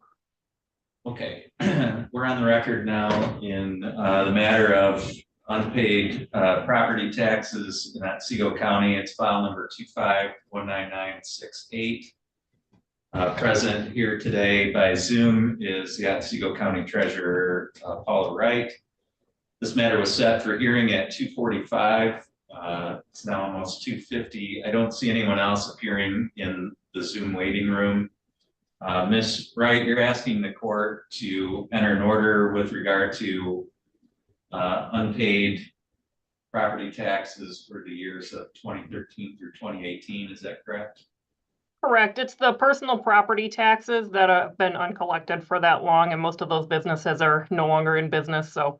Okay, we're on the record now in the matter of unpaid property taxes in Otsego County. It's file number 2519968. Present here today by Zoom is the Otsego County Treasurer, Paula Wright. This matter was set for hearing at 2:45. It's now almost 2:50. I don't see anyone else appearing in the Zoom waiting room. Ms. Wright, you're asking the court to enter an order with regard to unpaid property taxes for the years of 2013 through 2018. Is that correct? Correct. It's the personal property taxes that have been uncollected for that long, and most of those businesses are no longer in business, so.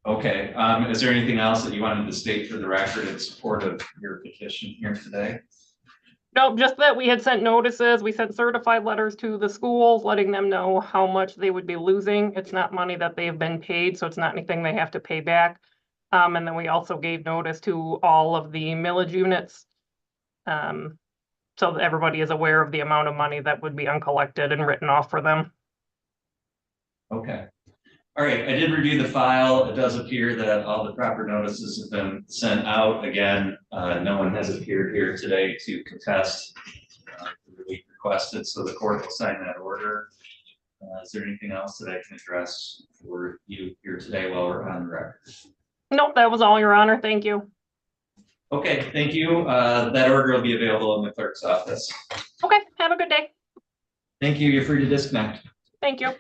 Okay, is there anything else that you wanted to state for the record in support of your petition here today? No, just that we had sent notices. We sent certified letters to the schools, letting them know how much they would be losing. It's not money that they've been paid, so it's not anything they have to pay back. And then we also gave notice to all of the millage units. So that everybody is aware of the amount of money that would be uncollected and written off for them. Okay. All right, I did review the file. It does appear that all the proper notices have been sent out. Again, no one has appeared here today to contest the relief requested, so the court will sign that order. Is there anything else that I can address for you here today while we're on the record? Nope, that was all, Your Honor. Thank you. Okay, thank you. That order will be available in the clerk's office. Okay, have a good day. Thank you. You're free to disconnect. Thank you.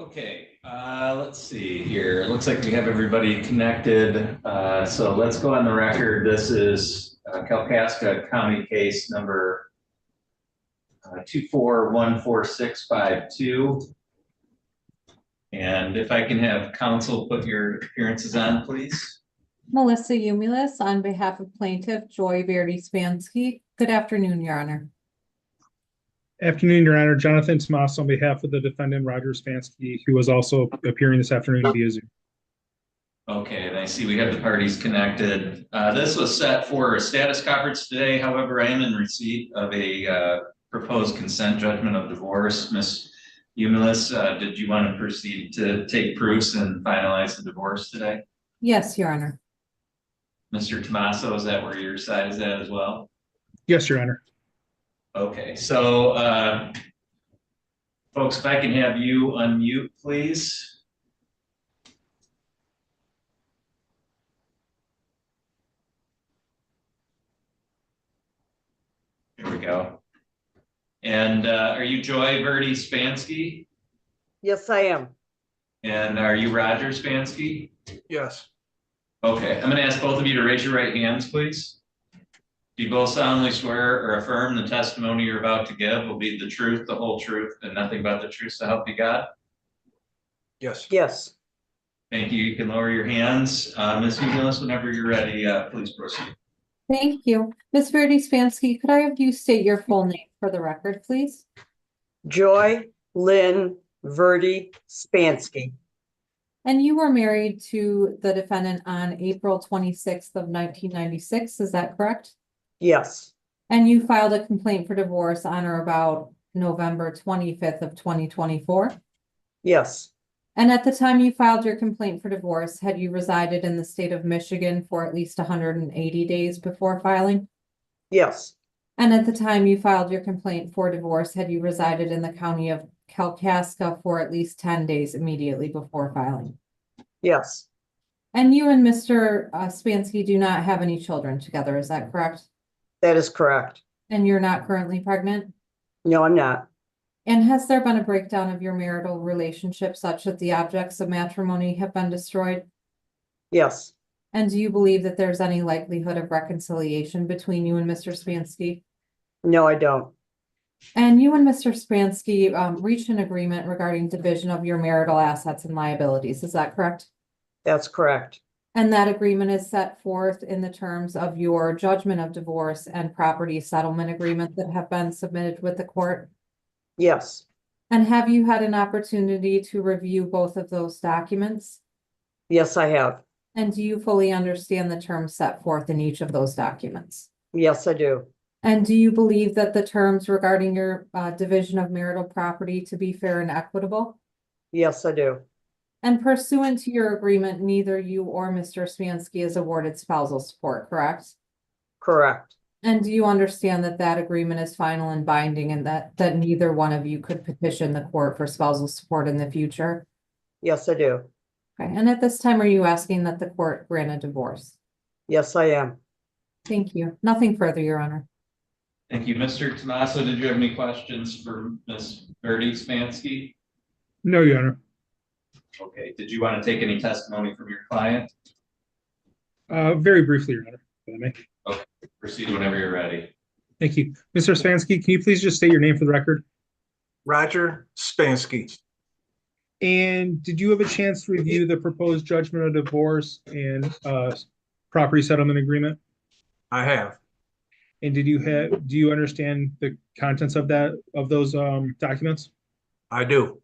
Okay, let's see here. It looks like we have everybody connected. So let's go on the record. This is Kalkaska County case number 2414652. And if I can have counsel put your appearances on, please. Melissa Umulis on behalf of plaintiff Joy Verdi Spanski. Good afternoon, Your Honor. Afternoon, Your Honor. Jonathan Tomas on behalf of the defendant Roger Spanski, who was also appearing this afternoon via Zoom. Okay, and I see we have the parties connected. This was set for a status conference today. However, I am in receipt of a proposed consent judgment of divorce. Ms. Umulis, did you want to proceed to take proofs and finalize the divorce today? Yes, Your Honor. Mr. Tomaso, is that where your side is at as well? Yes, Your Honor. Okay, so folks, if I can have you unmute, please. Here we go. And are you Joy Verdi Spanski? Yes, I am. And are you Roger Spanski? Yes. Okay, I'm going to ask both of you to raise your right hands, please. Do you both solemnly swear or affirm the testimony you're about to give will be the truth, the whole truth, and nothing but the truth, so help you God? Yes. Yes. Thank you. You can lower your hands. Ms. Umulis, whenever you're ready, please proceed. Thank you. Ms. Verdi Spanski, could I have you state your full name for the record, please? Joy Lynn Verdi Spanski. And you were married to the defendant on April 26th of 1996, is that correct? Yes. And you filed a complaint for divorce on or about November 25th of 2024? Yes. And at the time you filed your complaint for divorce, had you resided in the state of Michigan for at least 180 days before filing? Yes. And at the time you filed your complaint for divorce, had you resided in the county of Kalkaska for at least 10 days immediately before filing? Yes. And you and Mr. Spanski do not have any children together, is that correct? That is correct. And you're not currently pregnant? No, I'm not. And has there been a breakdown of your marital relationship such that the objects of matrimony have been destroyed? Yes. And do you believe that there's any likelihood of reconciliation between you and Mr. Spanski? No, I don't. And you and Mr. Spanski reached an agreement regarding division of your marital assets and liabilities, is that correct? That's correct. And that agreement is set forth in the terms of your judgment of divorce and property settlement agreement that have been submitted with the court? Yes. And have you had an opportunity to review both of those documents? Yes, I have. And do you fully understand the terms set forth in each of those documents? Yes, I do. And do you believe that the terms regarding your division of marital property to be fair and equitable? Yes, I do. And pursuant to your agreement, neither you or Mr. Spanski is awarded spousal support, correct? Correct. And do you understand that that agreement is final and binding and that neither one of you could petition the court for spousal support in the future? Yes, I do. Okay, and at this time, are you asking that the court grant a divorce? Yes, I am. Thank you. Nothing further, Your Honor. Thank you. Mr. Tomaso, did you have any questions for Ms. Verdi Spanski? No, Your Honor. Okay, did you want to take any testimony from your client? Very briefly, Your Honor. If I may. Okay, proceed whenever you're ready. Thank you. Mr. Spanski, can you please just state your name for the record? Roger Spanski. And did you have a chance to review the proposed judgment of divorce and property settlement agreement? I have. And do you understand the contents of those documents? I do.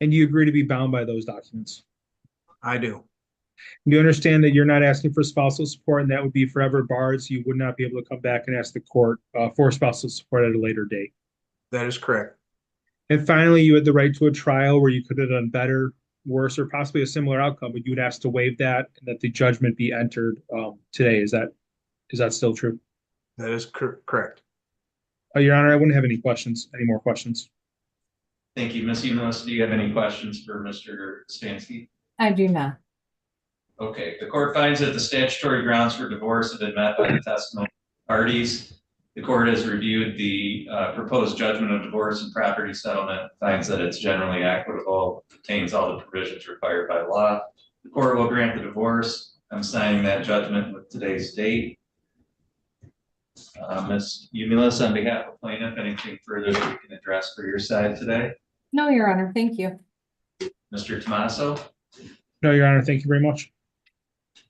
And do you agree to be bound by those documents? I do. Do you understand that you're not asking for spousal support and that would be forever barred, so you would not be able to come back and ask the court for spousal support at a later date? That is correct. And finally, you had the right to a trial where you could have done better, worse, or possibly a similar outcome, but you would ask to waive that and that the judgment be entered today. Is that still true? That is correct. Your Honor, I wouldn't have any more questions. Thank you. Ms. Umulis, do you have any questions for Mr. Spanski? I do not. Okay, the court finds that the statutory grounds for divorce have been met by the testimony of parties. The court has reviewed the proposed judgment of divorce and property settlement, finds that it's generally equitable, contains all the provisions required by law. The court will grant the divorce. I'm signing that judgment with today's date. Ms. Umulus, on behalf of plaintiff, anything further that we can address for your side today? No, Your Honor, thank you. Mr. Tomaso? No, Your Honor, thank you very much.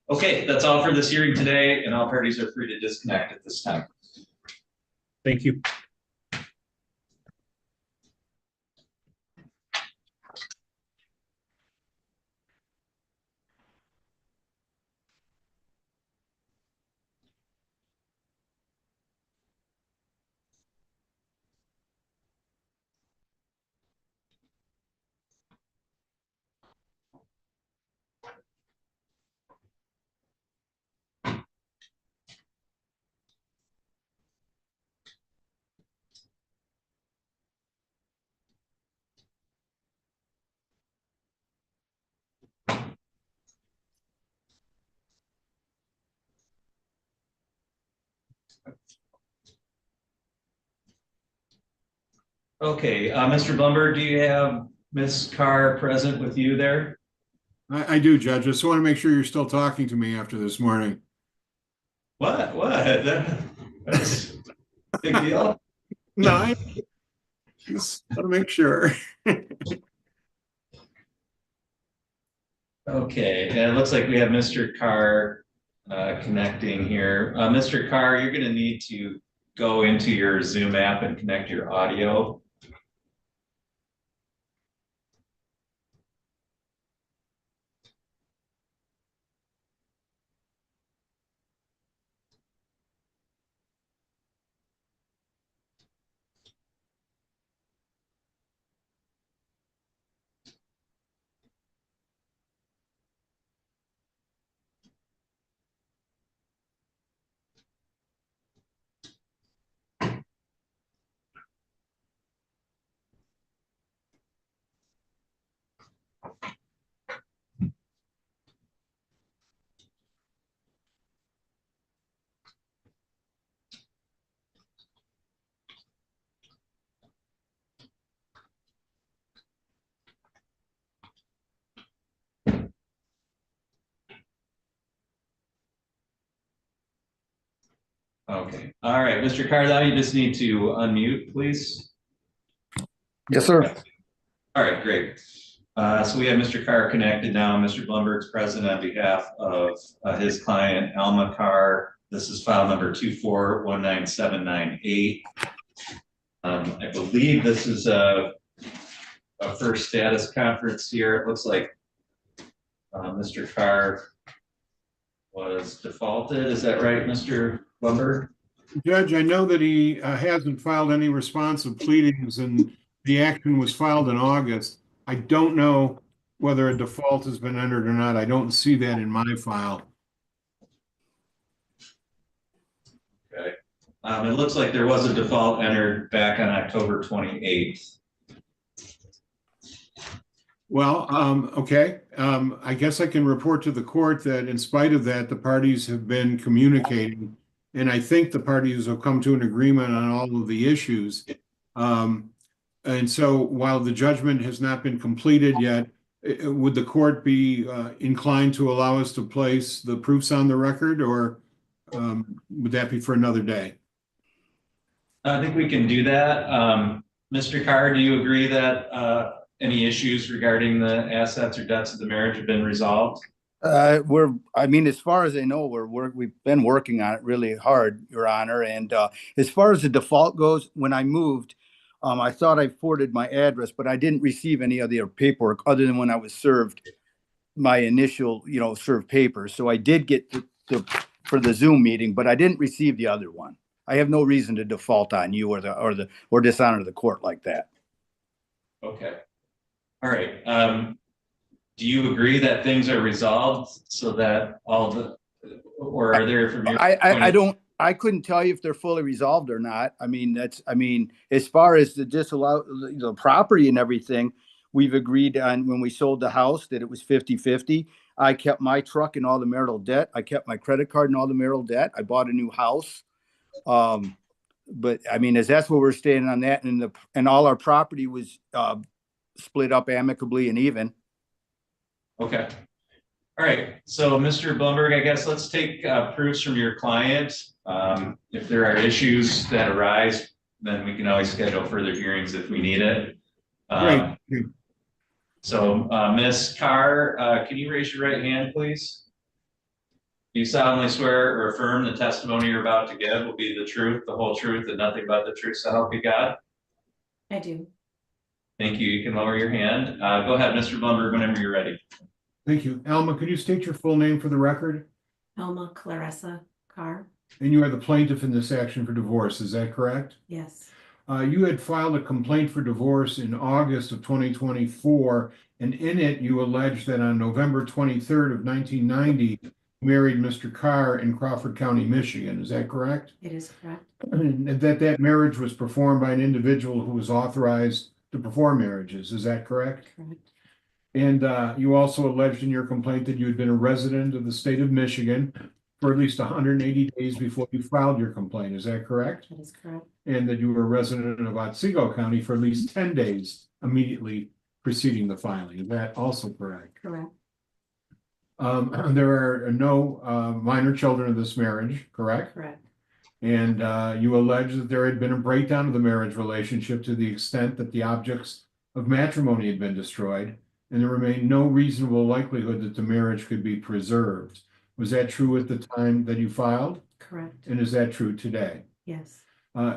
Okay, that's all for this hearing today, and all parties are free to disconnect at this time. Thank you. Okay, Mr. Blumberg, do you have Ms. Carr present with you there? I do, Judge. I just want to make sure you're still talking to me after this morning. What? That's a big deal. No, I just want to make sure. Okay, and it looks like we have Mr. Carr connecting here. Mr. Carr, you're going to need to go into your Zoom app and connect your audio. Okay, all right, Mr. Carr, now you just need to unmute, please. Yes, sir. All right, great. So we have Mr. Carr connected now. Mr. Blumberg's present on behalf of his client, Alma Carr. This is file number 2419798. I believe this is a first status conference here. It looks like Mr. Carr was defaulted. Is that right, Mr. Blumberg? Judge, I know that he hasn't filed any responsive pleadings and the action was filed in August. I don't know whether a default has been entered or not. I don't see that in my file. Okay. It looks like there was a default entered back on October 28th. Well, okay. I guess I can report to the court that in spite of that, the parties have been communicating. And I think the parties have come to an agreement on all of the issues. And so while the judgment has not been completed yet, would the court be inclined to allow us to place the proofs on the record, or would that be for another day? I think we can do that. Mr. Carr, do you agree that any issues regarding the assets or debts of the marriage have been resolved? I mean, as far as I know, we've been working on it really hard, Your Honor. And as far as the default goes, when I moved, I thought I forwarded my address, but I didn't receive any of the paperwork other than when I was served my initial, served papers. So I did get for the Zoom meeting, but I didn't receive the other one. I have no reason to default on you or dishonor the court like that. Okay. All right. Do you agree that things are resolved so that or are there from your I couldn't tell you if they're fully resolved or not. I mean, as far as the the property and everything, we've agreed on when we sold the house that it was 50-50. I kept my truck and all the marital debt. I kept my credit card and all the marital debt. I bought a new house. but I mean, as that's what we're staying on that, and all our property was split up amicably and even. Okay. All right, so Mr. Blumberg, I guess let's take proofs from your client. If there are issues that arise, then we can always schedule further hearings if we need it. Great. So Ms. Carr, can you raise your right hand, please? Do you solemnly swear or affirm the testimony you're about to give will be the truth, the whole truth, and nothing but the truth, so help you God? I do. Thank you. You can lower your hand. Go ahead, Mr. Blumberg, whenever you're ready. Thank you. Alma, could you state your full name for the record? Alma Clarissa Carr. And you are the plaintiff in this action for divorce, is that correct? Yes. You had filed a complaint for divorce in August of 2024, and in it you alleged that on November 23rd of 1990, you married Mr. Carr in Crawford County, Michigan. Is that correct? It is correct. And that marriage was performed by an individual who was authorized to perform marriages. Is that correct? Correct. And you also alleged in your complaint that you had been a resident of the state of Michigan for at least 180 days before you filed your complaint. Is that correct? That is correct. and that you were a resident of Otsego County for at least 10 days immediately preceding the filing. Is that also correct? Correct. There are no minor children of this marriage, correct? Correct. And you allege that there had been a breakdown of the marriage relationship to the extent that the objects of matrimony had been destroyed, and there remained no reasonable likelihood that the marriage could be preserved. Was that true at the time that you filed? Correct. And is that true today? Yes.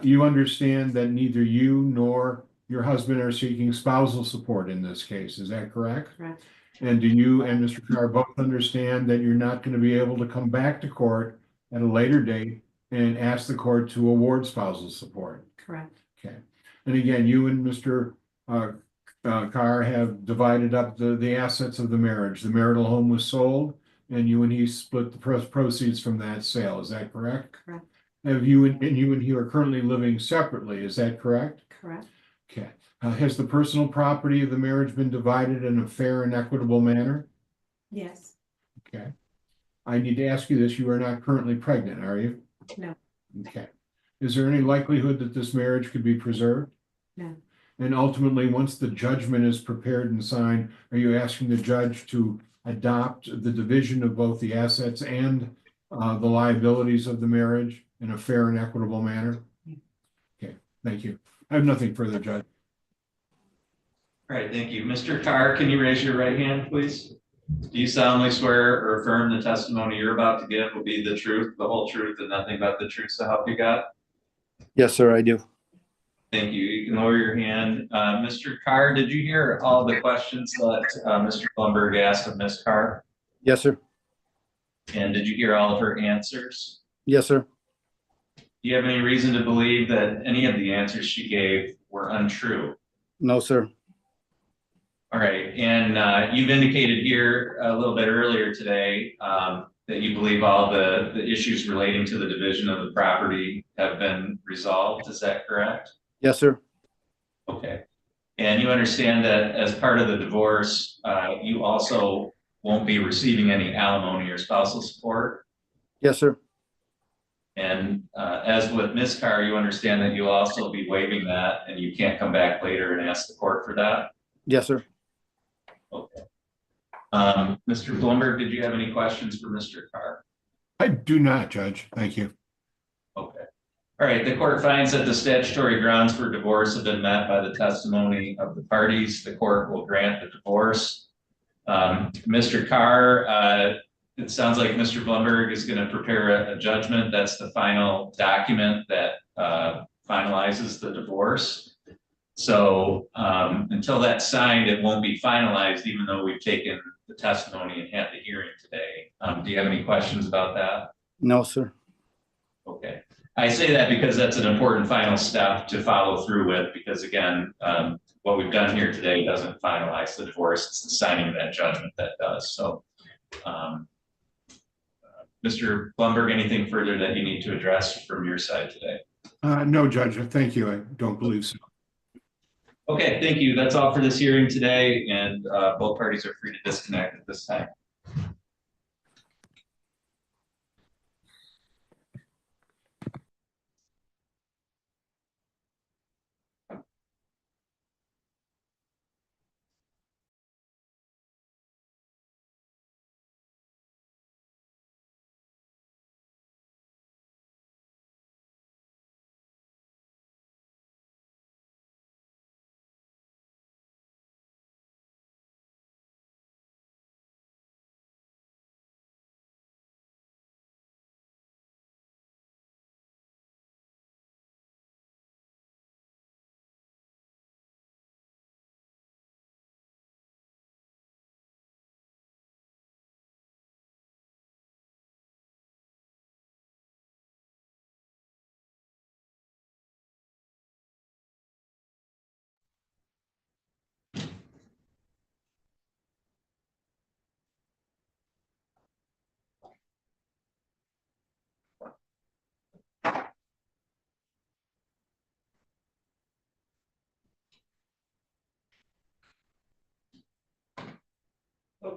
You understand that neither you nor your husband are seeking spousal support in this case, is that correct? Correct. And do you and Mr. Carr both understand that you're not going to be able to come back to court at a later date and ask the court to award spousal support? Correct. Okay. And again, you and Mr. Carr have divided up the assets of the marriage. The marital home was sold, and you and he split the proceeds from that sale. Is that correct? Correct. Have you and he are currently living separately? Is that correct? Correct. Okay. Has the personal property of the marriage been divided in a fair and equitable manner? Yes. Okay. I need to ask you this. You are not currently pregnant, are you? No. Okay. Is there any likelihood that this marriage could be preserved? No. And ultimately, once the judgment is prepared and signed, are you asking the judge to adopt the division of both the assets and the liabilities of the marriage in a fair and equitable manner? Okay, thank you. I have nothing further, Judge. All right, thank you. Mr. Carr, can you raise your right hand, please? Do you solemnly swear or affirm the testimony you're about to give will be the truth, the whole truth, and nothing but the truth, so help you God? Yes, sir, I do. Thank you. You can lower your hand. Mr. Carr, did you hear all the questions that Mr. Blumberg asked of Ms. Carr? Yes, sir. And did you hear all of her answers? Yes, sir. Do you have any reason to believe that any of the answers she gave were untrue? No, sir. All right, and you've indicated here a little bit earlier today that you believe all the issues relating to the division of the property have been resolved. Is that correct? Yes, sir. Okay. And you understand that as part of the divorce, you also won't be receiving any alimony or spousal support? Yes, sir. And as with Ms. Carr, you understand that you'll also be waiving that and you can't come back later and ask the court for that? Yes, sir. Okay. Mr. Blumberg, did you have any questions for Mr. Carr? I do not, Judge. Thank you. Okay. All right. The court finds that the statutory grounds for divorce have been met by the testimony of the parties. The court will grant the divorce. Mr. Carr, it sounds like Mr. Blumberg is going to prepare a judgment. That's the final document that finalizes the divorce. So until that's signed, it won't be finalized, even though we've taken the testimony and had the hearing today. Do you have any questions about that? No, sir. Okay. I say that because that's an important final step to follow through with, because again, what we've done here today doesn't finalize the divorce. It's the signing of that judgment that does. So, Mr. Blumberg, anything further that you need to address from your side today? No, Judge. Thank you. I don't believe so. Okay, thank you. That's all for this hearing today, and both parties are free to disconnect at this time.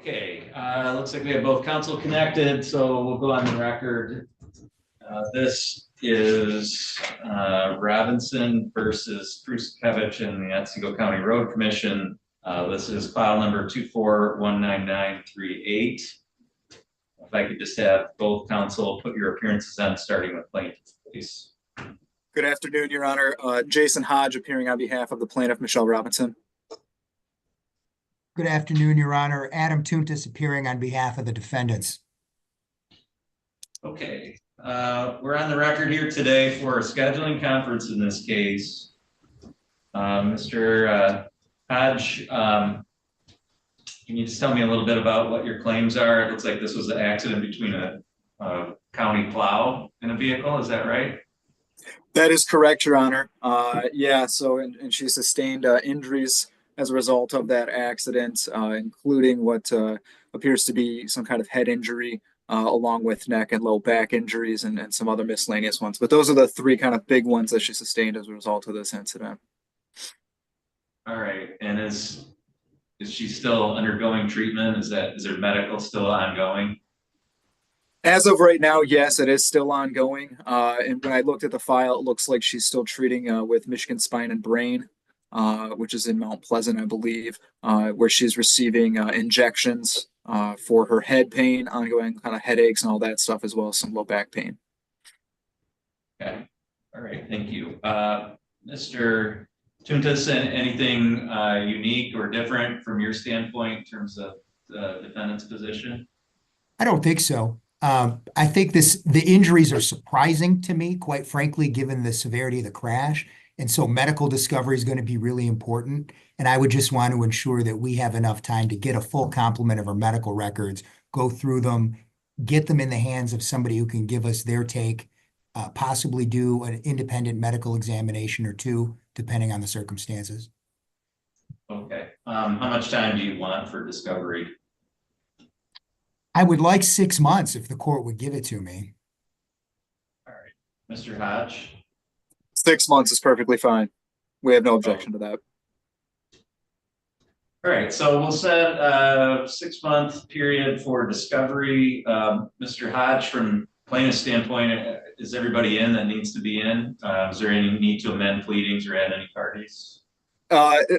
Okay, looks like we have both counsel connected, so we'll go on the record. This is Robinson versus Trusevich and the Otsego County Road Commission. This is file number 2419938. If I could just have both counsel put your appearances on, starting with plaintiff, please. Good afternoon, Your Honor. Jason Hodge appearing on behalf of the plaintiff, Michelle Robinson. Good afternoon, Your Honor. Adam Tuntis appearing on behalf of the defendants. Okay, we're on the record here today for a scheduling conference in this case. Mr. Hodge, can you just tell me a little bit about what your claims are? It looks like this was an accident between a county plow and a vehicle, is that right? That is correct, Your Honor. Yeah, so and she sustained injuries as a result of that accident, including what appears to be some kind of head injury, along with neck and low back injuries and some other miscellaneous ones. But those are the three kind of big ones that she sustained as a result of this incident. All right, and is she still undergoing treatment? Is her medical still ongoing? As of right now, yes, it is still ongoing. And when I looked at the file, it looks like she's still treating with Michigan Spine and Brain, which is in Mount Pleasant, I believe, where she's receiving injections for her head pain, ongoing kind of headaches and all that stuff, as well as some low back pain. Okay, all right, thank you. Mr. Tuntis, anything unique or different from your standpoint in terms of the defendant's position? I don't think so. I think the injuries are surprising to me, quite frankly, given the severity of the crash. And so medical discovery is going to be really important. And I would just want to ensure that we have enough time to get a full complement of our medical records, go through them, get them in the hands of somebody who can give us their take, possibly do an independent medical examination or two, depending on the circumstances. Okay. How much time do you want for discovery? I would like 6 months if the court would give it to me. All right. Mr. Hodge? 6 months is perfectly fine. We have no objection to that. All right, so we'll set a 6-month period for discovery. Mr. Hodge, from plaintiff's standpoint, is everybody in that needs to be in? Is there any need to amend pleadings or add any parties?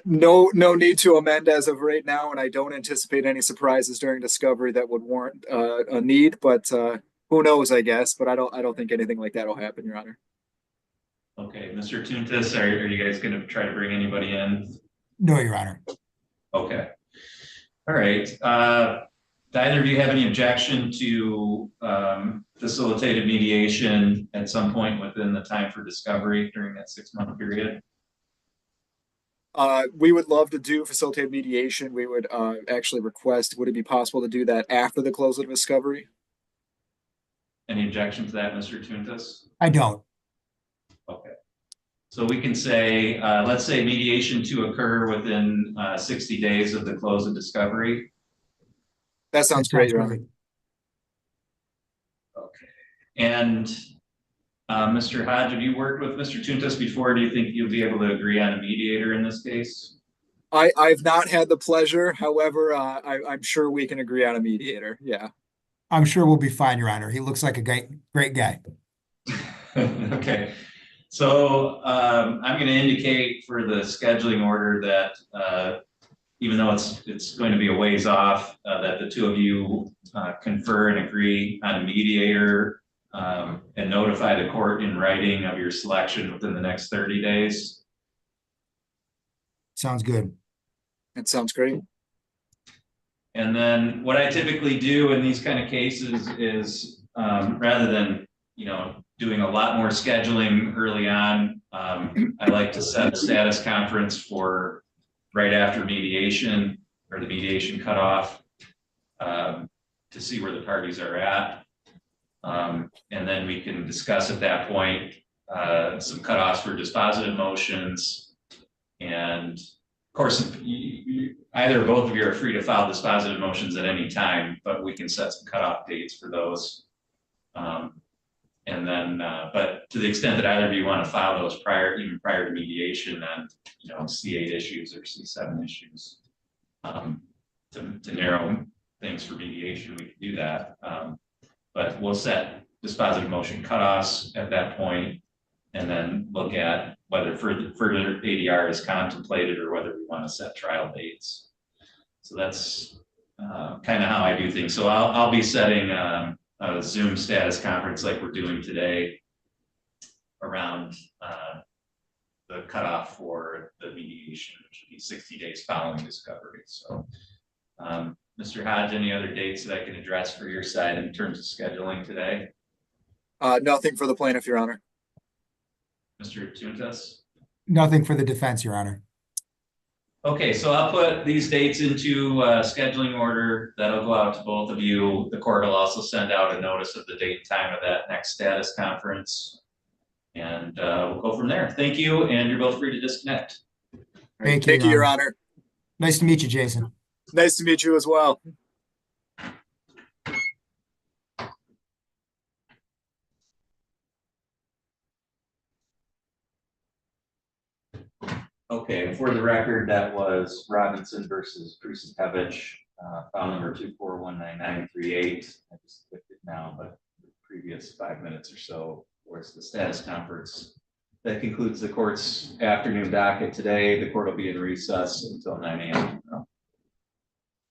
No need to amend as of right now, and I don't anticipate any surprises during discovery that would warrant a need. But who knows? I guess, but I don't think anything like that will happen, Your Honor. Okay, Mr. Tuntis, are you guys going to try to bring anybody in? No, Your Honor. Okay. All right. Do either of you have any objection to facilitated mediation at some point within the time for discovery during that 6-month period? We would love to do facilitated mediation. We would actually request, would it be possible to do that after the close of discovery? Any objection to that, Mr. Tuntis? I don't. Okay. So we can say, let's say mediation to occur within 60 days of the close of discovery. That sounds great, Your Honor. Okay. And Mr. Hodge, have you worked with Mr. Tuntis before? Do you think you'll be able to agree on a mediator in this case? I've not had the pleasure. However, I'm sure we can agree on a mediator. Yeah. I'm sure we'll be fine, Your Honor. He looks like a great guy. Okay. So I'm going to indicate for the scheduling order that even though it's going to be a ways off, that the two of you confer and agree on a mediator and notify the court in writing of your selection within the next 30 days. Sounds good. That sounds great. And then what I typically do in these kind of cases is rather than, doing a lot more scheduling early on, I like to set a status conference for right after mediation or the mediation cutoff to see where the parties are at. And then we can discuss at that point some cutoffs for dispositive motions. And of course, either or both of you are free to file dispositive motions at any time, but we can set some cutoff dates for those. And then, but to the extent that either of you want to file those even prior to mediation on, C8 issues or C7 issues, to narrow things for mediation, we can do that. But we'll set dispositive motion cutoffs at that point, and then look at whether further ADR is contemplated or whether we want to set trial dates. So that's kind of how I do things. So I'll be setting a Zoom status conference like we're doing today around the cutoff for the mediation, which would be 60 days following discovery. So Mr. Hodge, any other dates that I can address for your side in terms of scheduling today? Nothing for the plaintiff, Your Honor. Mr. Tuntas? Nothing for the defense, Your Honor. Okay, so I'll put these dates into scheduling order. That'll go out to both of you. The court will also send out a notice of the date and time of that next status conference. And we'll go from there. Thank you, and you're both free to disconnect. Thank you, Thank you, Your Honor. Nice to meet you, Jason. Nice to meet you as well. Okay, for the record, that was Robinson versus Trusevich, file number 2419938. I just clicked it now, but the previous 5 minutes or so was the status conference. That concludes the court's afternoon docket today. The court will be in recess until 9 a.m.